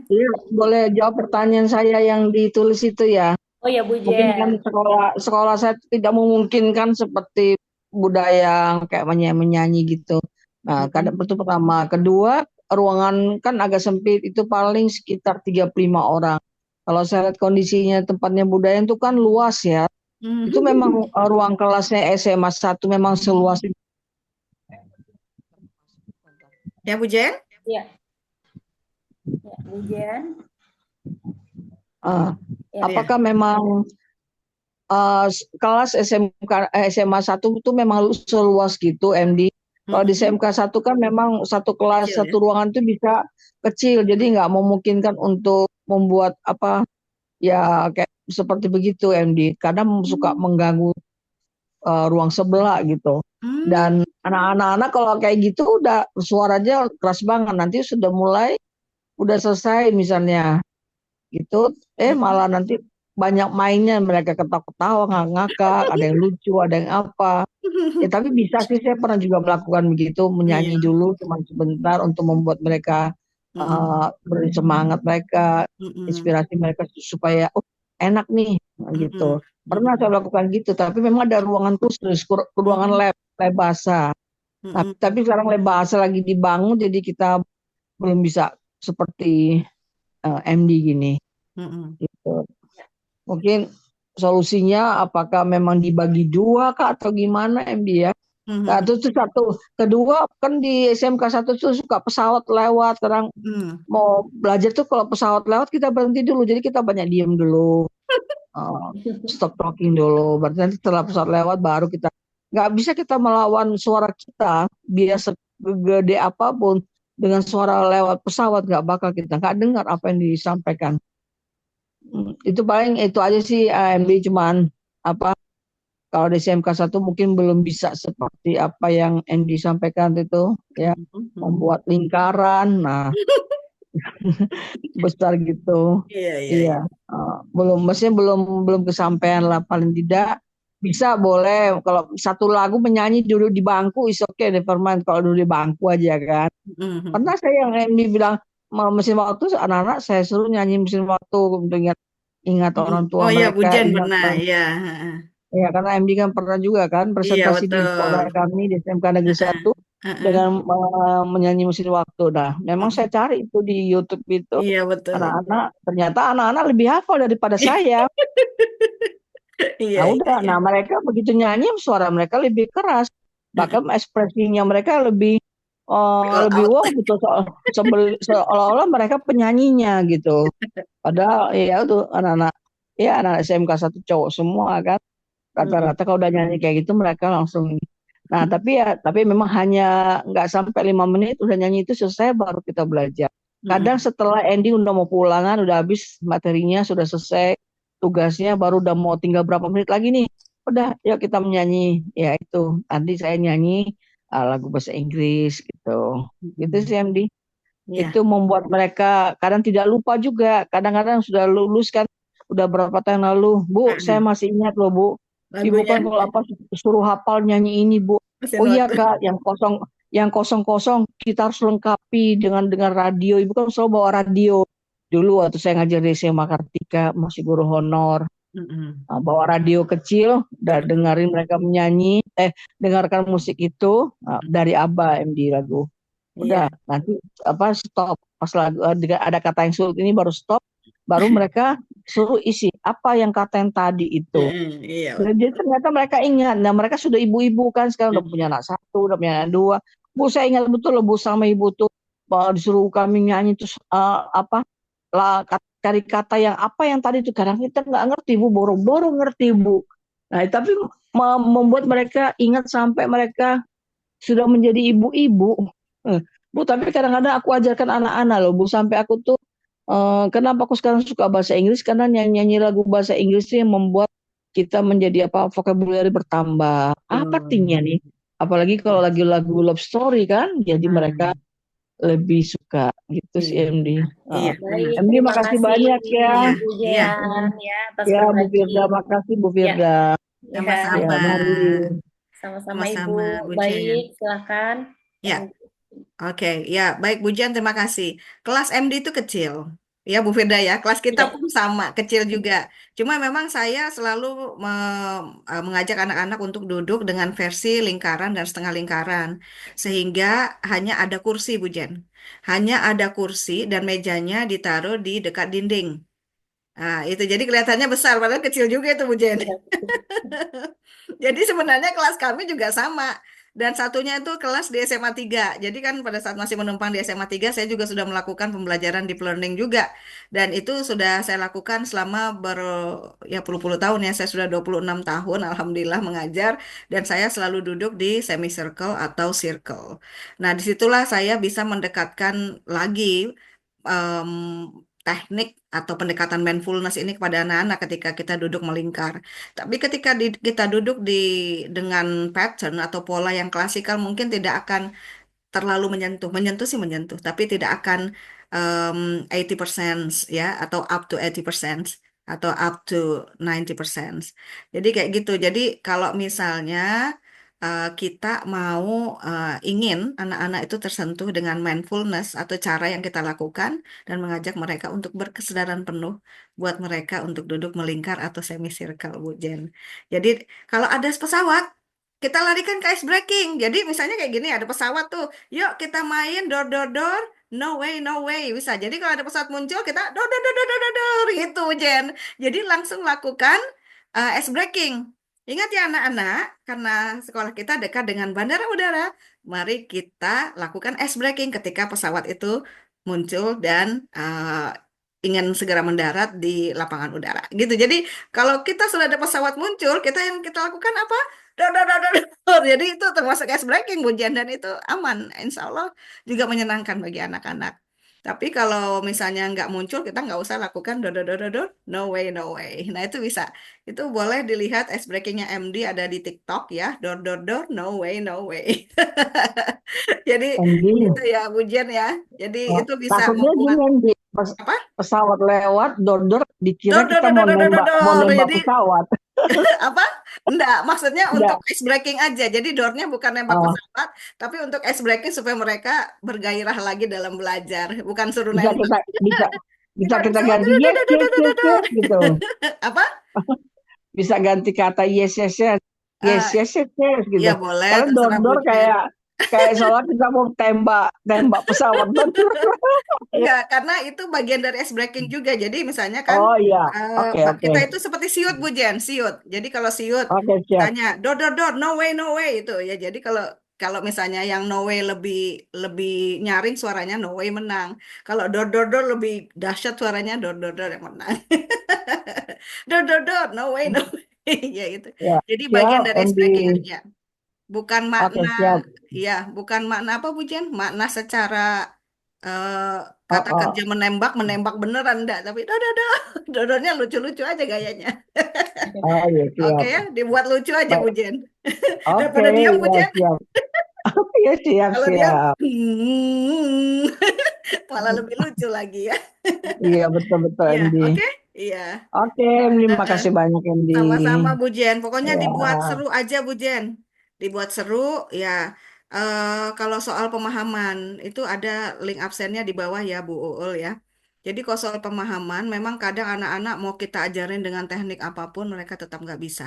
Iya, boleh jawab pertanyaan saya yang ditulis itu ya. Oh ya, Bu Jen. Mungkin kan sekolah saya tidak memungkinkan seperti budaya kayak menyanyi gitu. Nah, itu pertama. Kedua, ruangan kan agak sempit, itu paling sekitar 35 orang. Kalau saya lihat kondisinya tempatnya budaya itu kan luas ya. Itu memang ruang kelasnya SMA 1 memang seluas itu. Ya, Bu Jen? Ya. Ya, Bu Jen. Ya. apakah memang kelas SMA 1 itu memang seluas gitu, MD? Kalau di SMK 1 kan memang satu kelas, Kecil, ya? satu ruangan itu bisa kecil, jadi nggak memungkinkan untuk membuat apa ya kayak seperti begitu, MD. Kadang suka mengganggu ruang sebelah gitu. Dan anak-anak kalau kayak gitu udah suaranya keras banget, nanti udah selesai misalnya gitu, malah nanti banyak mainnya, mereka ketawa-ketawa, ngakak, ada yang lucu, ada yang apa. Ya tapi bisa sih, saya pernah juga melakukan begitu, menyanyi Iya. dulu cuma sebentar untuk membuat mereka beri semangat mereka, inspirasi mereka supaya enak nih gitu. Pernah saya lakukan gitu, tapi memang ada ruangan khusus, ruangan lab bahasa. Nah, tapi sekarang lab bahasa lagi dibangun, jadi kita belum bisa seperti MD gini. Gitu. Mungkin solusinya apakah memang dibagi dua kak atau gimana, MD ya? Nah, itu satu. Kedua kan di SMK 1 tuh suka pesawat lewat. Sekarang mau belajar tuh kalau pesawat lewat kita berhenti dulu. Jadi kita banyak diem dulu. Stop talking dulu. Berarti nanti setelah pesawat lewat baru kita. Nggak bisa kita melawan suara kita. Biasa gede apapun. Dengan suara lewat pesawat nggak bakal kita. Nggak dengar apa yang disampaikan. Itu paling itu aja sih, MD, cuman apa. Kalau di SMK 1 mungkin belum bisa seperti apa yang Andy sampaikan itu, ya, membuat lingkaran, nah besar gitu. Iya, mestinya belum kesampaian lah, paling tidak bisa boleh kalau satu lagu menyanyi dulu di bangku is okay, never mind kalau dulu di bangku aja kan. Pernah saya yang Andy bilang mesin waktu, anak-anak saya suruh nyanyi mesin waktu untuk ingat orang tua iya, mereka, Bujen ingat pernah, ya. ya, karena MD kan pernah juga kan Iya, presentasi di betul. sekolah kami di SMK Negeri 1 dengan menyanyi mesin waktu. Nah, memang saya cari itu di YouTube itu. Iya, betul. Ternyata anak-anak lebih hafal daripada saya. Iya, Nah, udah, nah mereka begitu nyanyi suara mereka lebih keras. Bahkan ekspresinya mereka lebih wow gitu, seolah-olah mereka penyanyinya gitu. Padahal ya tuh anak-anak SMK 1 cowok semua kan. Rata-rata kalau udah nyanyi kayak gitu mereka langsung. Nah, tapi memang hanya nggak sampai 5 menit udah nyanyi itu selesai baru kita belajar. Kadang setelah ending udah mau pulangan, udah habis materinya, sudah selesai tugasnya, baru udah mau tinggal berapa menit lagi nih. Udah, yuk kita menyanyi. Ya itu, nanti saya nyanyi lagu bahasa Inggris gitu. Gitu sih, MD. Itu membuat mereka kadang tidak lupa juga. Kadang-kadang sudah lulus kan, udah berapa tahun lalu. Bu, saya masih ingat loh, Bu. Ibu kan kalau apa suruh hafal nyanyi ini, Bu. Oh iya Kak, yang kosong kita harus lengkapi dengan radio. Ibu kan selalu bawa radio. Dulu waktu saya ngajar di SMA Kartika, masih guru honor. Bawa radio kecil, dan dengerin mereka menyanyi, dengarkan musik itu dari ABBA, MD lagu. Udah, nanti stop. Pas lagu ada kata yang sulit ini baru stop, baru mereka suruh isi apa yang kata yang tadi itu. Jadi ternyata mereka ingat. Nah, mereka sudah ibu-ibu kan, sekarang udah punya anak 1, udah punya anak 2. Bu, saya ingat betul loh Bu, sama ibu tuh disuruh kami nyanyi terus cari kata yang apa yang tadi itu. Kadang kita nggak ngerti Bu, boro-boro ngerti Bu. Nah, tapi membuat mereka ingat sampai mereka sudah menjadi ibu-ibu. Bu, tapi kadang-kadang aku ajarkan anak-anak loh Bu, sampai aku tuh kenapa aku sekarang suka bahasa Inggris, karena nyanyi lagu bahasa Inggris yang membuat kita menjadi vocabulary bertambah. Apa artinya nih? Apalagi kalau lagi lagu love story kan, jadi mereka lebih suka gitu sih, MD. Baik, MD terima makasih kasih banyak ya. Bu Jean ya atas Ya, Bu berbagi. Firda, makasih Bu Firda. Sama-sama. Sama-sama Ibu. Baik, silakan. Ya. Oke, ya baik Bu Jan, terima kasih. Kelas MD itu kecil, ya Bu Firda ya. Kelas kita pun sama, kecil juga. Cuma memang saya selalu mengajak anak-anak untuk duduk dengan versi lingkaran dan setengah lingkaran, sehingga hanya ada kursi Bu Jan. Hanya ada kursi dan mejanya ditaruh di dekat dinding. Nah, itu jadi kelihatannya besar, padahal kecil juga itu Bu Jen. Jadi sebenarnya kelas kami juga sama. Dan satunya itu kelas di SMA 3. Jadi kan pada saat masih menumpang di SMA 3, saya juga sudah melakukan pembelajaran deep learning juga. Dan itu sudah saya lakukan selama ya puluh-puluh tahun ya. Saya sudah 26 tahun Alhamdulillah mengajar. Dan saya selalu duduk di semicircle atau circle. Nah, disitulah saya bisa mendekatkan lagi em, teknik atau pendekatan mindfulness ini kepada anak-anak ketika kita duduk melingkar. Tapi ketika kita duduk dengan pattern atau pola yang klasikal mungkin tidak akan terlalu menyentuh. Menyentuh sih menyentuh, tapi tidak akan 80% ya atau up to 80% atau up to 90%. Jadi kayak gitu. Jadi kalau misalnya kita mau ingin anak-anak itu tersentuh dengan mindfulness atau cara yang kita lakukan dan mengajak mereka untuk berkesadaran penuh buat mereka untuk duduk melingkar atau semicircle, Bu Jen. Jadi kalau ada pesawat kita larikan ke ice breaking. Jadi misalnya kayak gini, ada pesawat tuh, yuk kita main door door door, no way no way bisa. Jadi kalau ada pesawat muncul kita door door door door door door, door, gitu Jen. Jadi langsung lakukan ice breaking. Ingat ya anak-anak, karena sekolah kita dekat dengan bandara udara, mari kita lakukan ice breaking ketika pesawat itu muncul dan ingin segera mendarat di lapangan udara. Gitu. Jadi kalau kita sudah ada pesawat muncul, yang kita lakukan apa? Dor, dor, dor, dor, dor. Jadi itu termasuk ice breaking, Bu Jan, dan itu aman. Insya Allah juga menyenangkan bagi anak-anak. Tapi kalau misalnya nggak muncul, kita nggak usah lakukan dor, dor, dor, dor, dor. No way, no way. Nah itu bisa. Itu boleh dilihat ice breakingnya MD ada di TikTok ya. Dor, dor, dor, no way, no way. Jadi MD. itu ya, Bu Jan ya. Jadi itu bisa Takutnya membuat gini, MD. apa? Pesawat lewat, dor-dor dikira Dor, dor, kita dor, mau dor, dor, dor, nembak dor. Jadi pesawat. apa? Enggak, maksudnya Enggak. untuk ice breaking aja. Jadi doornya bukan nembak Oh, pesawat, tapi untuk ice breaking supaya mereka bergairah lagi dalam belajar, bukan suruh bisa nembak. kita bisa bisa Kita kita pesawat, ganti dor, dor, yes dor, dor, yes dor, yes dor, dor. yes gitu. Apa? Bisa ganti kata yes yes yes yes Eh, yes yes yes gitu. ya boleh, Karena terserah Bu dor-dor Jen. kayak seolah kita mau tembak pesawat. Enggak, karena itu bagian dari ice breaking juga. Jadi misalnya kan Oh iya, oke oke kita itu seperti siut Bu Jen, siut. Jadi kalau siut oke siap. tanya dor dor dor no way itu ya. Jadi kalau kalau misalnya yang no way lebih lebih nyaring suaranya no way menang. Kalau dor dor dor lebih dahsyat suaranya dor dor dor yang menang. Dor dor dor no way ya itu. Ya Jadi bagian siap dari ice MD. breaking ya. Bukan Oke makna siap. ya, bukan makna apa Bu Jen? Makna secara eh, Oh, kata oh. kerja menembak beneran enggak, tapi dodornya lucu-lucu aja gayanya. Oh iya Oke siap. ya, dibuat lucu aja Baik. Bu Jen. Oke Daripada diam Bu ya Jen. siap. Oke siap Kalau diam, siap. malah lebih lucu lagi ya. Iya betul betul Ya, MD. oke. Iya. Oke MD, makasih banyak MD. Sama-sama Bu Jen. Pokoknya Ya. dibuat seru aja Bu Jen. Dibuat seru ya. Kalau soal pemahaman itu ada link absennya di bawah ya Bu Uul ya. Jadi kalau soal pemahaman memang kadang anak-anak mau kita ajarin dengan teknik apapun mereka tetap nggak bisa.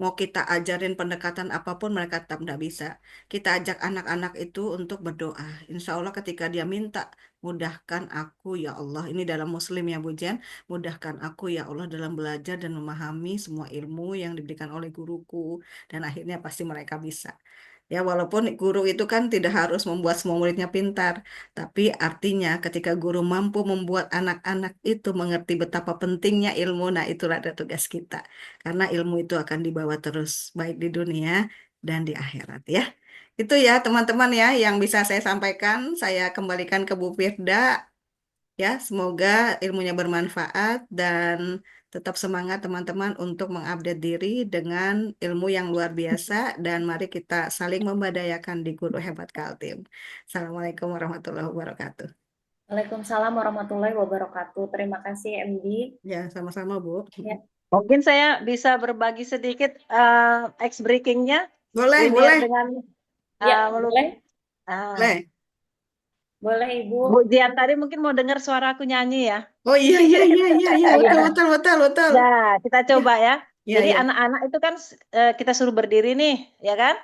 Mau kita ajarin pendekatan apapun mereka tetap nggak bisa. Kita ajak anak-anak itu untuk berdoa. Insya Allah ketika dia minta mudahkan aku ya Allah. Ini dalam Muslim ya Bu Jen. Mudahkan aku ya Allah dalam belajar dan memahami semua ilmu yang diberikan oleh guruku. Dan akhirnya pasti mereka bisa. Ya, walaupun guru itu kan tidak harus membuat semua muridnya pintar. Tapi artinya ketika guru mampu membuat anak-anak itu mengerti betapa pentingnya ilmu, nah itulah ada tugas kita. Karena ilmu itu akan dibawa terus, baik di dunia dan di akhirat ya. Itu ya teman-teman ya yang bisa saya sampaikan. Saya kembalikan ke Bu Firda. Ya, semoga ilmunya bermanfaat dan tetap semangat teman-teman untuk mengupdate diri dengan ilmu yang luar biasa dan mari kita saling membadayakan di Guru Hebat Kaltim. Assalamualaikum warahmatullahi wabarakatuh. Waalaikumsalam warahmatullahi wabarakatuh. Terima kasih MD. Ya, sama-sama Bu. Ya. Mungkin saya bisa berbagi sedikit ice breakingnya. Boleh, Biar boleh. dengan Ya, boleh. Boleh. Boleh Ibu. Bu Dian tadi mungkin mau dengar suara aku nyanyi ya. Oh iya, betul. Nah, kita coba ya. Iya, Jadi iya. anak-anak itu kan kita suruh berdiri nih, ya kan?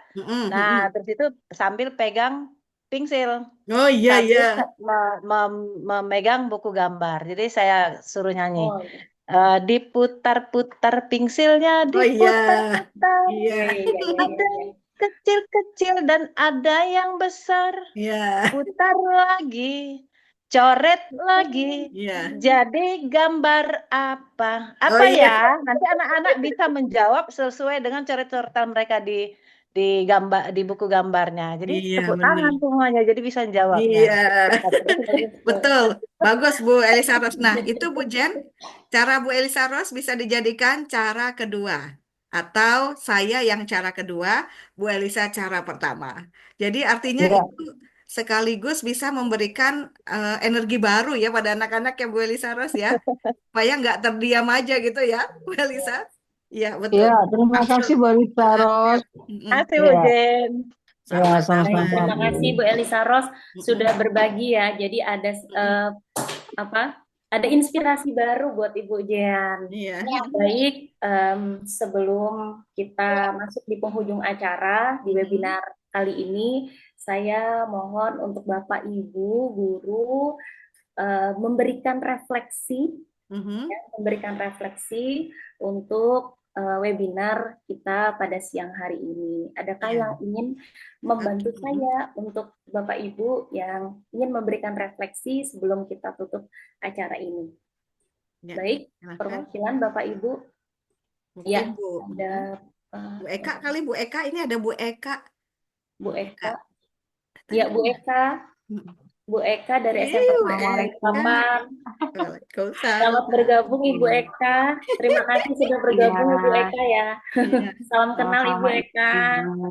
Nah, terus itu sambil pegang pensil. Oh iya, sambil iya. memegang buku gambar. Jadi saya suruh nyanyi. Oh, Diputar-putar pensilnya, Oh iya. diputar-putar. Iya. Ada kecil-kecil dan ada yang besar. Ya, Putar lagi, coret lagi. ya. Jadi gambar apa? Oh Apa iya, ya? Nanti anak-anak bisa menjawab sesuai dengan coret-coretan mereka di gambar di buku gambarnya. Jadi iya tepuk benar. tangan semuanya. Jadi bisa jawabnya. Iya, betul. Bagus Bu Elisa Ros. Nah, itu Bu Jen, cara Bu Elisa Ros bisa dijadikan cara kedua. Atau saya yang cara kedua, Bu Elisa cara pertama. Jadi artinya Ya, itu sekaligus bisa memberikan energi baru ya pada anak-anak ya Bu Elisa Ros ya. Supaya nggak terdiam aja gitu ya, Bu Elisa. Iya, betul. ya, terima Maksud. kasih Bu Elisa Ros. Mm-mm. Kasih Bu Ya, Jen. ya, Baik, sama-sama terima Bu. kasih Bu Elisa Ros sudah Mm-mm. berbagi ya. Jadi ada ada inspirasi baru buat Ibu Jean. Iya. Baik, sebelum kita masuk di penghujung acara di webinar kali ini, saya mohon untuk Bapak Ibu guru memberikan refleksi memberikan refleksi untuk webinar kita pada siang hari ini. Adakah Iya. yang ingin membantu Oke. saya untuk Bapak Ibu yang ingin memberikan refleksi sebelum kita tutup acara ini? Ya, Baik, silakan. perwakilan Bapak Ibu. Mungkin Ya, Bu. ada Bu Eka kali Bu Eka, ini ada Bu Eka. Bu Eka. Tadi Ya, Bu mana? Eka. Bu Eka dari SMP Bu Negeri Eka. 8. Waalaikumsalam. Selamat bergabung Ibu Eka. Terima kasih sudah bergabung Ibu Eka ya. Iya. Salam kenal Ibu Sama-sama Eka. Ibu.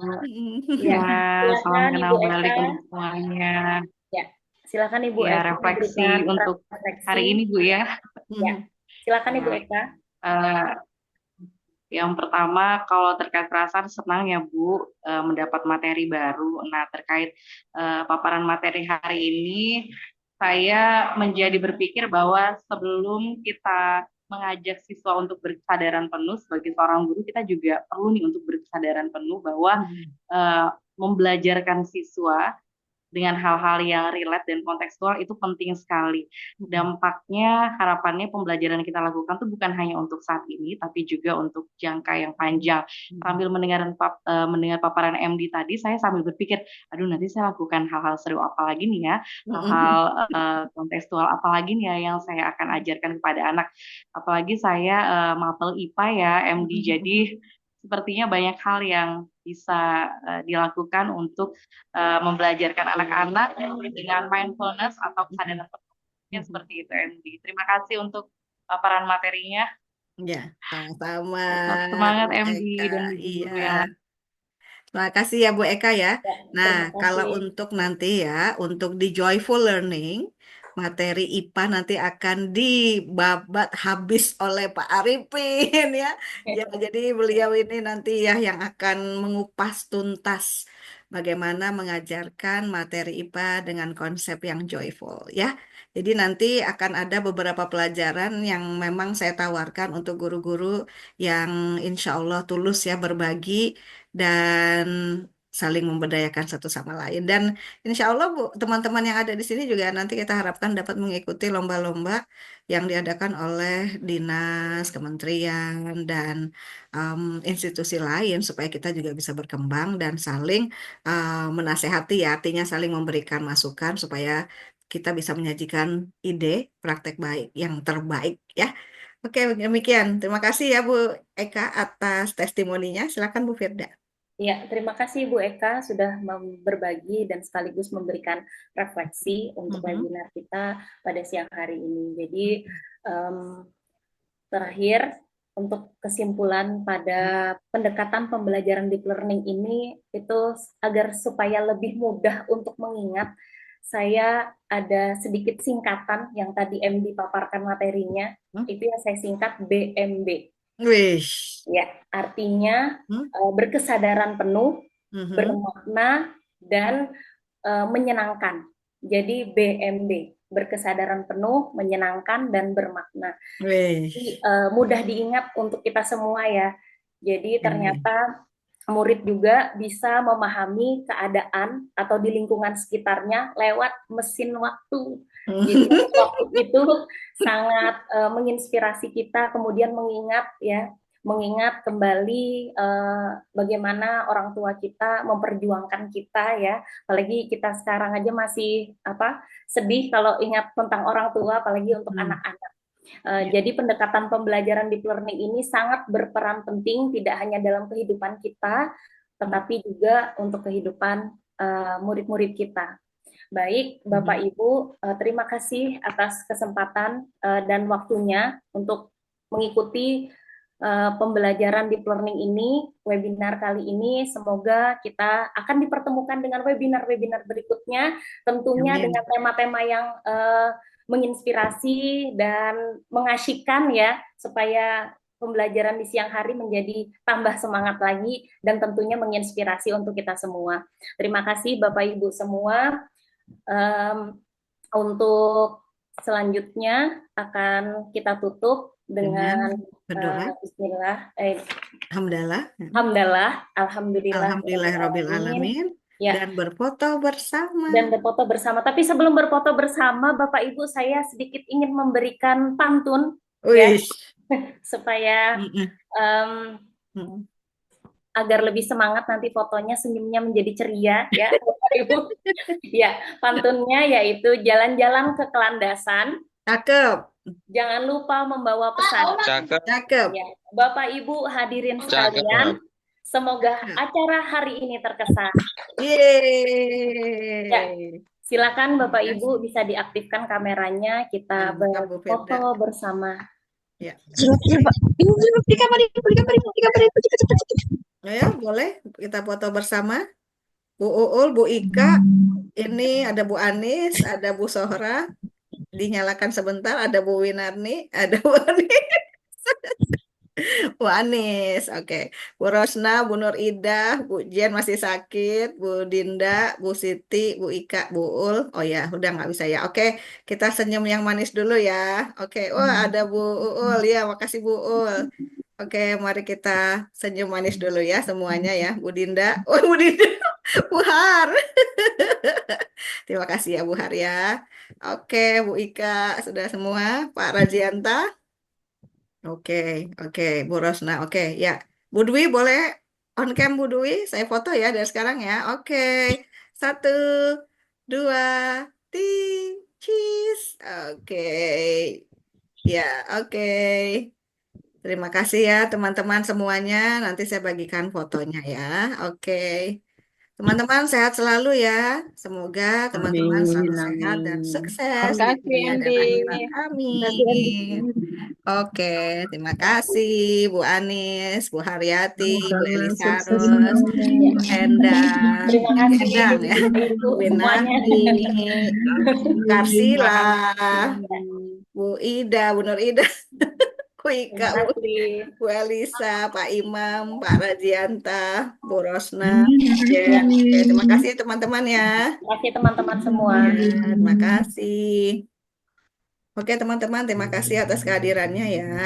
Ya, Ya, salam silakan kenal Ibu balik Eka. untuk semuanya. Ya, silakan Ibu Ya, Eka refleksi memberikan untuk refleksi. hari ini Bu ya. Ya, silakan Ibu Eka. Eh, yang pertama, kalau terkait perasaan senang ya Bu mendapat materi baru. Nah, terkait paparan materi hari ini, saya menjadi berpikir bahwa sebelum kita mengajak siswa untuk berkesadaran penuh sebagai seorang guru, kita juga perlu nih untuk berkesadaran penuh bahwa membelajarkan siswa dengan hal-hal yang relate dan kontekstual itu penting sekali. Dampaknya, harapannya pembelajaran yang kita lakukan itu bukan hanya untuk saat ini, tapi juga untuk jangka yang panjang. Sambil mendengar paparan MD tadi, saya sambil berpikir, aduh nanti saya lakukan hal-hal seru apa lagi nih ya, hal-hal kontekstual apa lagi nih ya yang saya akan ajarkan kepada anak. Apalagi saya mapel IPA ya, MD, jadi sepertinya banyak hal yang bisa dilakukan untuk membelajarkan anak-anak dengan mindfulness atau kesadaran penuh. Seperti itu MD. Terima kasih untuk paparan materinya. Ya, sama-sama. Semangat Bu MD Eka. dan Iya. guru ya. Terima kasih ya Bu Eka ya. Nah, terima kalau kasih. untuk nanti ya, untuk di Joyful Learning, materi IPA nanti akan dibabat habis oleh Pak Arifin ya. Ya, jadi beliau ini nanti ya yang akan mengupas tuntas bagaimana mengajarkan materi IPA dengan konsep yang joyful ya. Jadi nanti akan ada beberapa pelajaran yang memang saya tawarkan untuk guru-guru yang insya Allah tulus ya berbagi dan saling memberdayakan satu sama lain. Dan insya Allah Bu, teman-teman yang ada di sini juga nanti kita harapkan dapat mengikuti lomba-lomba yang diadakan oleh dinas, kementerian, dan institusi lain supaya kita juga bisa berkembang dan saling menasehati ya, artinya saling memberikan masukan supaya kita bisa menyajikan ide praktek baik yang terbaik ya. Oke, demikian. Terima kasih ya Bu Eka atas testimoninya. Silakan Bu Firda. Ya, terima kasih Bu Eka sudah berbagi dan sekaligus memberikan refleksi untuk webinar kita pada siang hari ini. Jadi terakhir untuk kesimpulan pada pendekatan pembelajaran deep learning ini itu agar supaya lebih mudah untuk mengingat, saya ada sedikit singkatan yang tadi MD paparkan materinya, itu yang saya singkat BMB. Wish. Ya, artinya berkesadaran penuh, bermakna, dan menyenangkan. Jadi BMB, berkesadaran penuh, menyenangkan, dan bermakna. Jadi, mudah diingat untuk kita semua ya. Jadi ternyata murid juga bisa memahami keadaan atau di lingkungan sekitarnya lewat mesin waktu. Jadi waktu itu sangat menginspirasi kita kemudian mengingat ya mengingat kembali bagaimana orang tua kita memperjuangkan kita ya, apalagi kita sekarang aja masih sedih kalau ingat tentang orang tua, apalagi untuk anak-anak. Jadi pendekatan pembelajaran deep learning ini sangat berperan penting tidak hanya dalam kehidupan kita, tetapi juga untuk kehidupan murid-murid kita. Baik, Bapak Ibu, terima kasih atas kesempatan dan waktunya untuk mengikuti pembelajaran deep learning ini, webinar kali ini. Semoga kita akan dipertemukan dengan webinar-webinar berikutnya, tentunya dengan tema-tema yang menginspirasi dan mengasyikkan ya, supaya pembelajaran di siang hari menjadi tambah semangat lagi dan tentunya menginspirasi untuk kita semua. Terima kasih Bapak Ibu semua. Untuk selanjutnya akan kita tutup dengan berdoa. Bismillah. Alhamdulillah. Alhamdulillahirrahmanirrahim. Ya. Dan berfoto bersama. Tapi sebelum berfoto bersama, Bapak Ibu, saya sedikit ingin memberikan pantun ya, supaya agar lebih semangat nanti fotonya, senyumnya menjadi ceria ya, Bapak Ibu. Ya, pantunnya yaitu jalan-jalan ke Kelandasan. Cakep. Jangan lupa membawa pesan. Cakep. Ya, Bapak Ibu hadirin sekalian, semoga acara hari ini terkesan. Yeay. Ya, silakan Bapak Ibu bisa diaktifkan kameranya, kita berfoto bersama. Ya. Ya, boleh kita foto bersama. Bu Uul, Bu Ika, ini ada Bu Anis, ada Bu Sohra. Dinyalakan sebentar, ada Bu Winarni, ada Bu Anis. Bu Anis, oke. Bu Rosna, Bu Nur Ida, Bu Jen masih sakit, Bu Dinda, Bu Siti, Bu Ika, Bu Ul. Oh ya, udah nggak bisa ya. Oke, kita senyum yang manis dulu ya. Oke, wah ada Bu Ul ya, makasih Bu Ul. Oke, mari kita senyum manis dulu ya semuanya ya, Bu Dinda. Oh, Bu Dinda, Bu Har. Terima kasih ya Bu Har ya. Oke, Bu Ika sudah semua, Pak Rajianta. Oke, Bu Rosna. Oke, ya. Bu Dwi boleh on cam Bu Dwi, saya foto ya dari sekarang ya. Oke, 1, 2, cheese. Oke, ya, oke. Terima kasih ya teman-teman semuanya. Nanti saya bagikan fotonya ya. Oke. Teman-teman sehat selalu ya. Semoga teman-teman selalu sehat dan sukses di dunia dan akhirat. Amin. Oke, terima kasih Bu Anis, Bu Haryati, Bu Elisarus, Bu Endang, Bu Winarti, Bu Karsila, Bu Ida, Bu Nur Ida, Bu Ika, Bu Elisa, Pak Imam, Pak Rajianta, Bu Rosna, Jen. Oke, terima kasih teman-teman ya. Terima kasih teman-teman semua. Terima kasih. Oke teman-teman, terima kasih atas kehadirannya ya.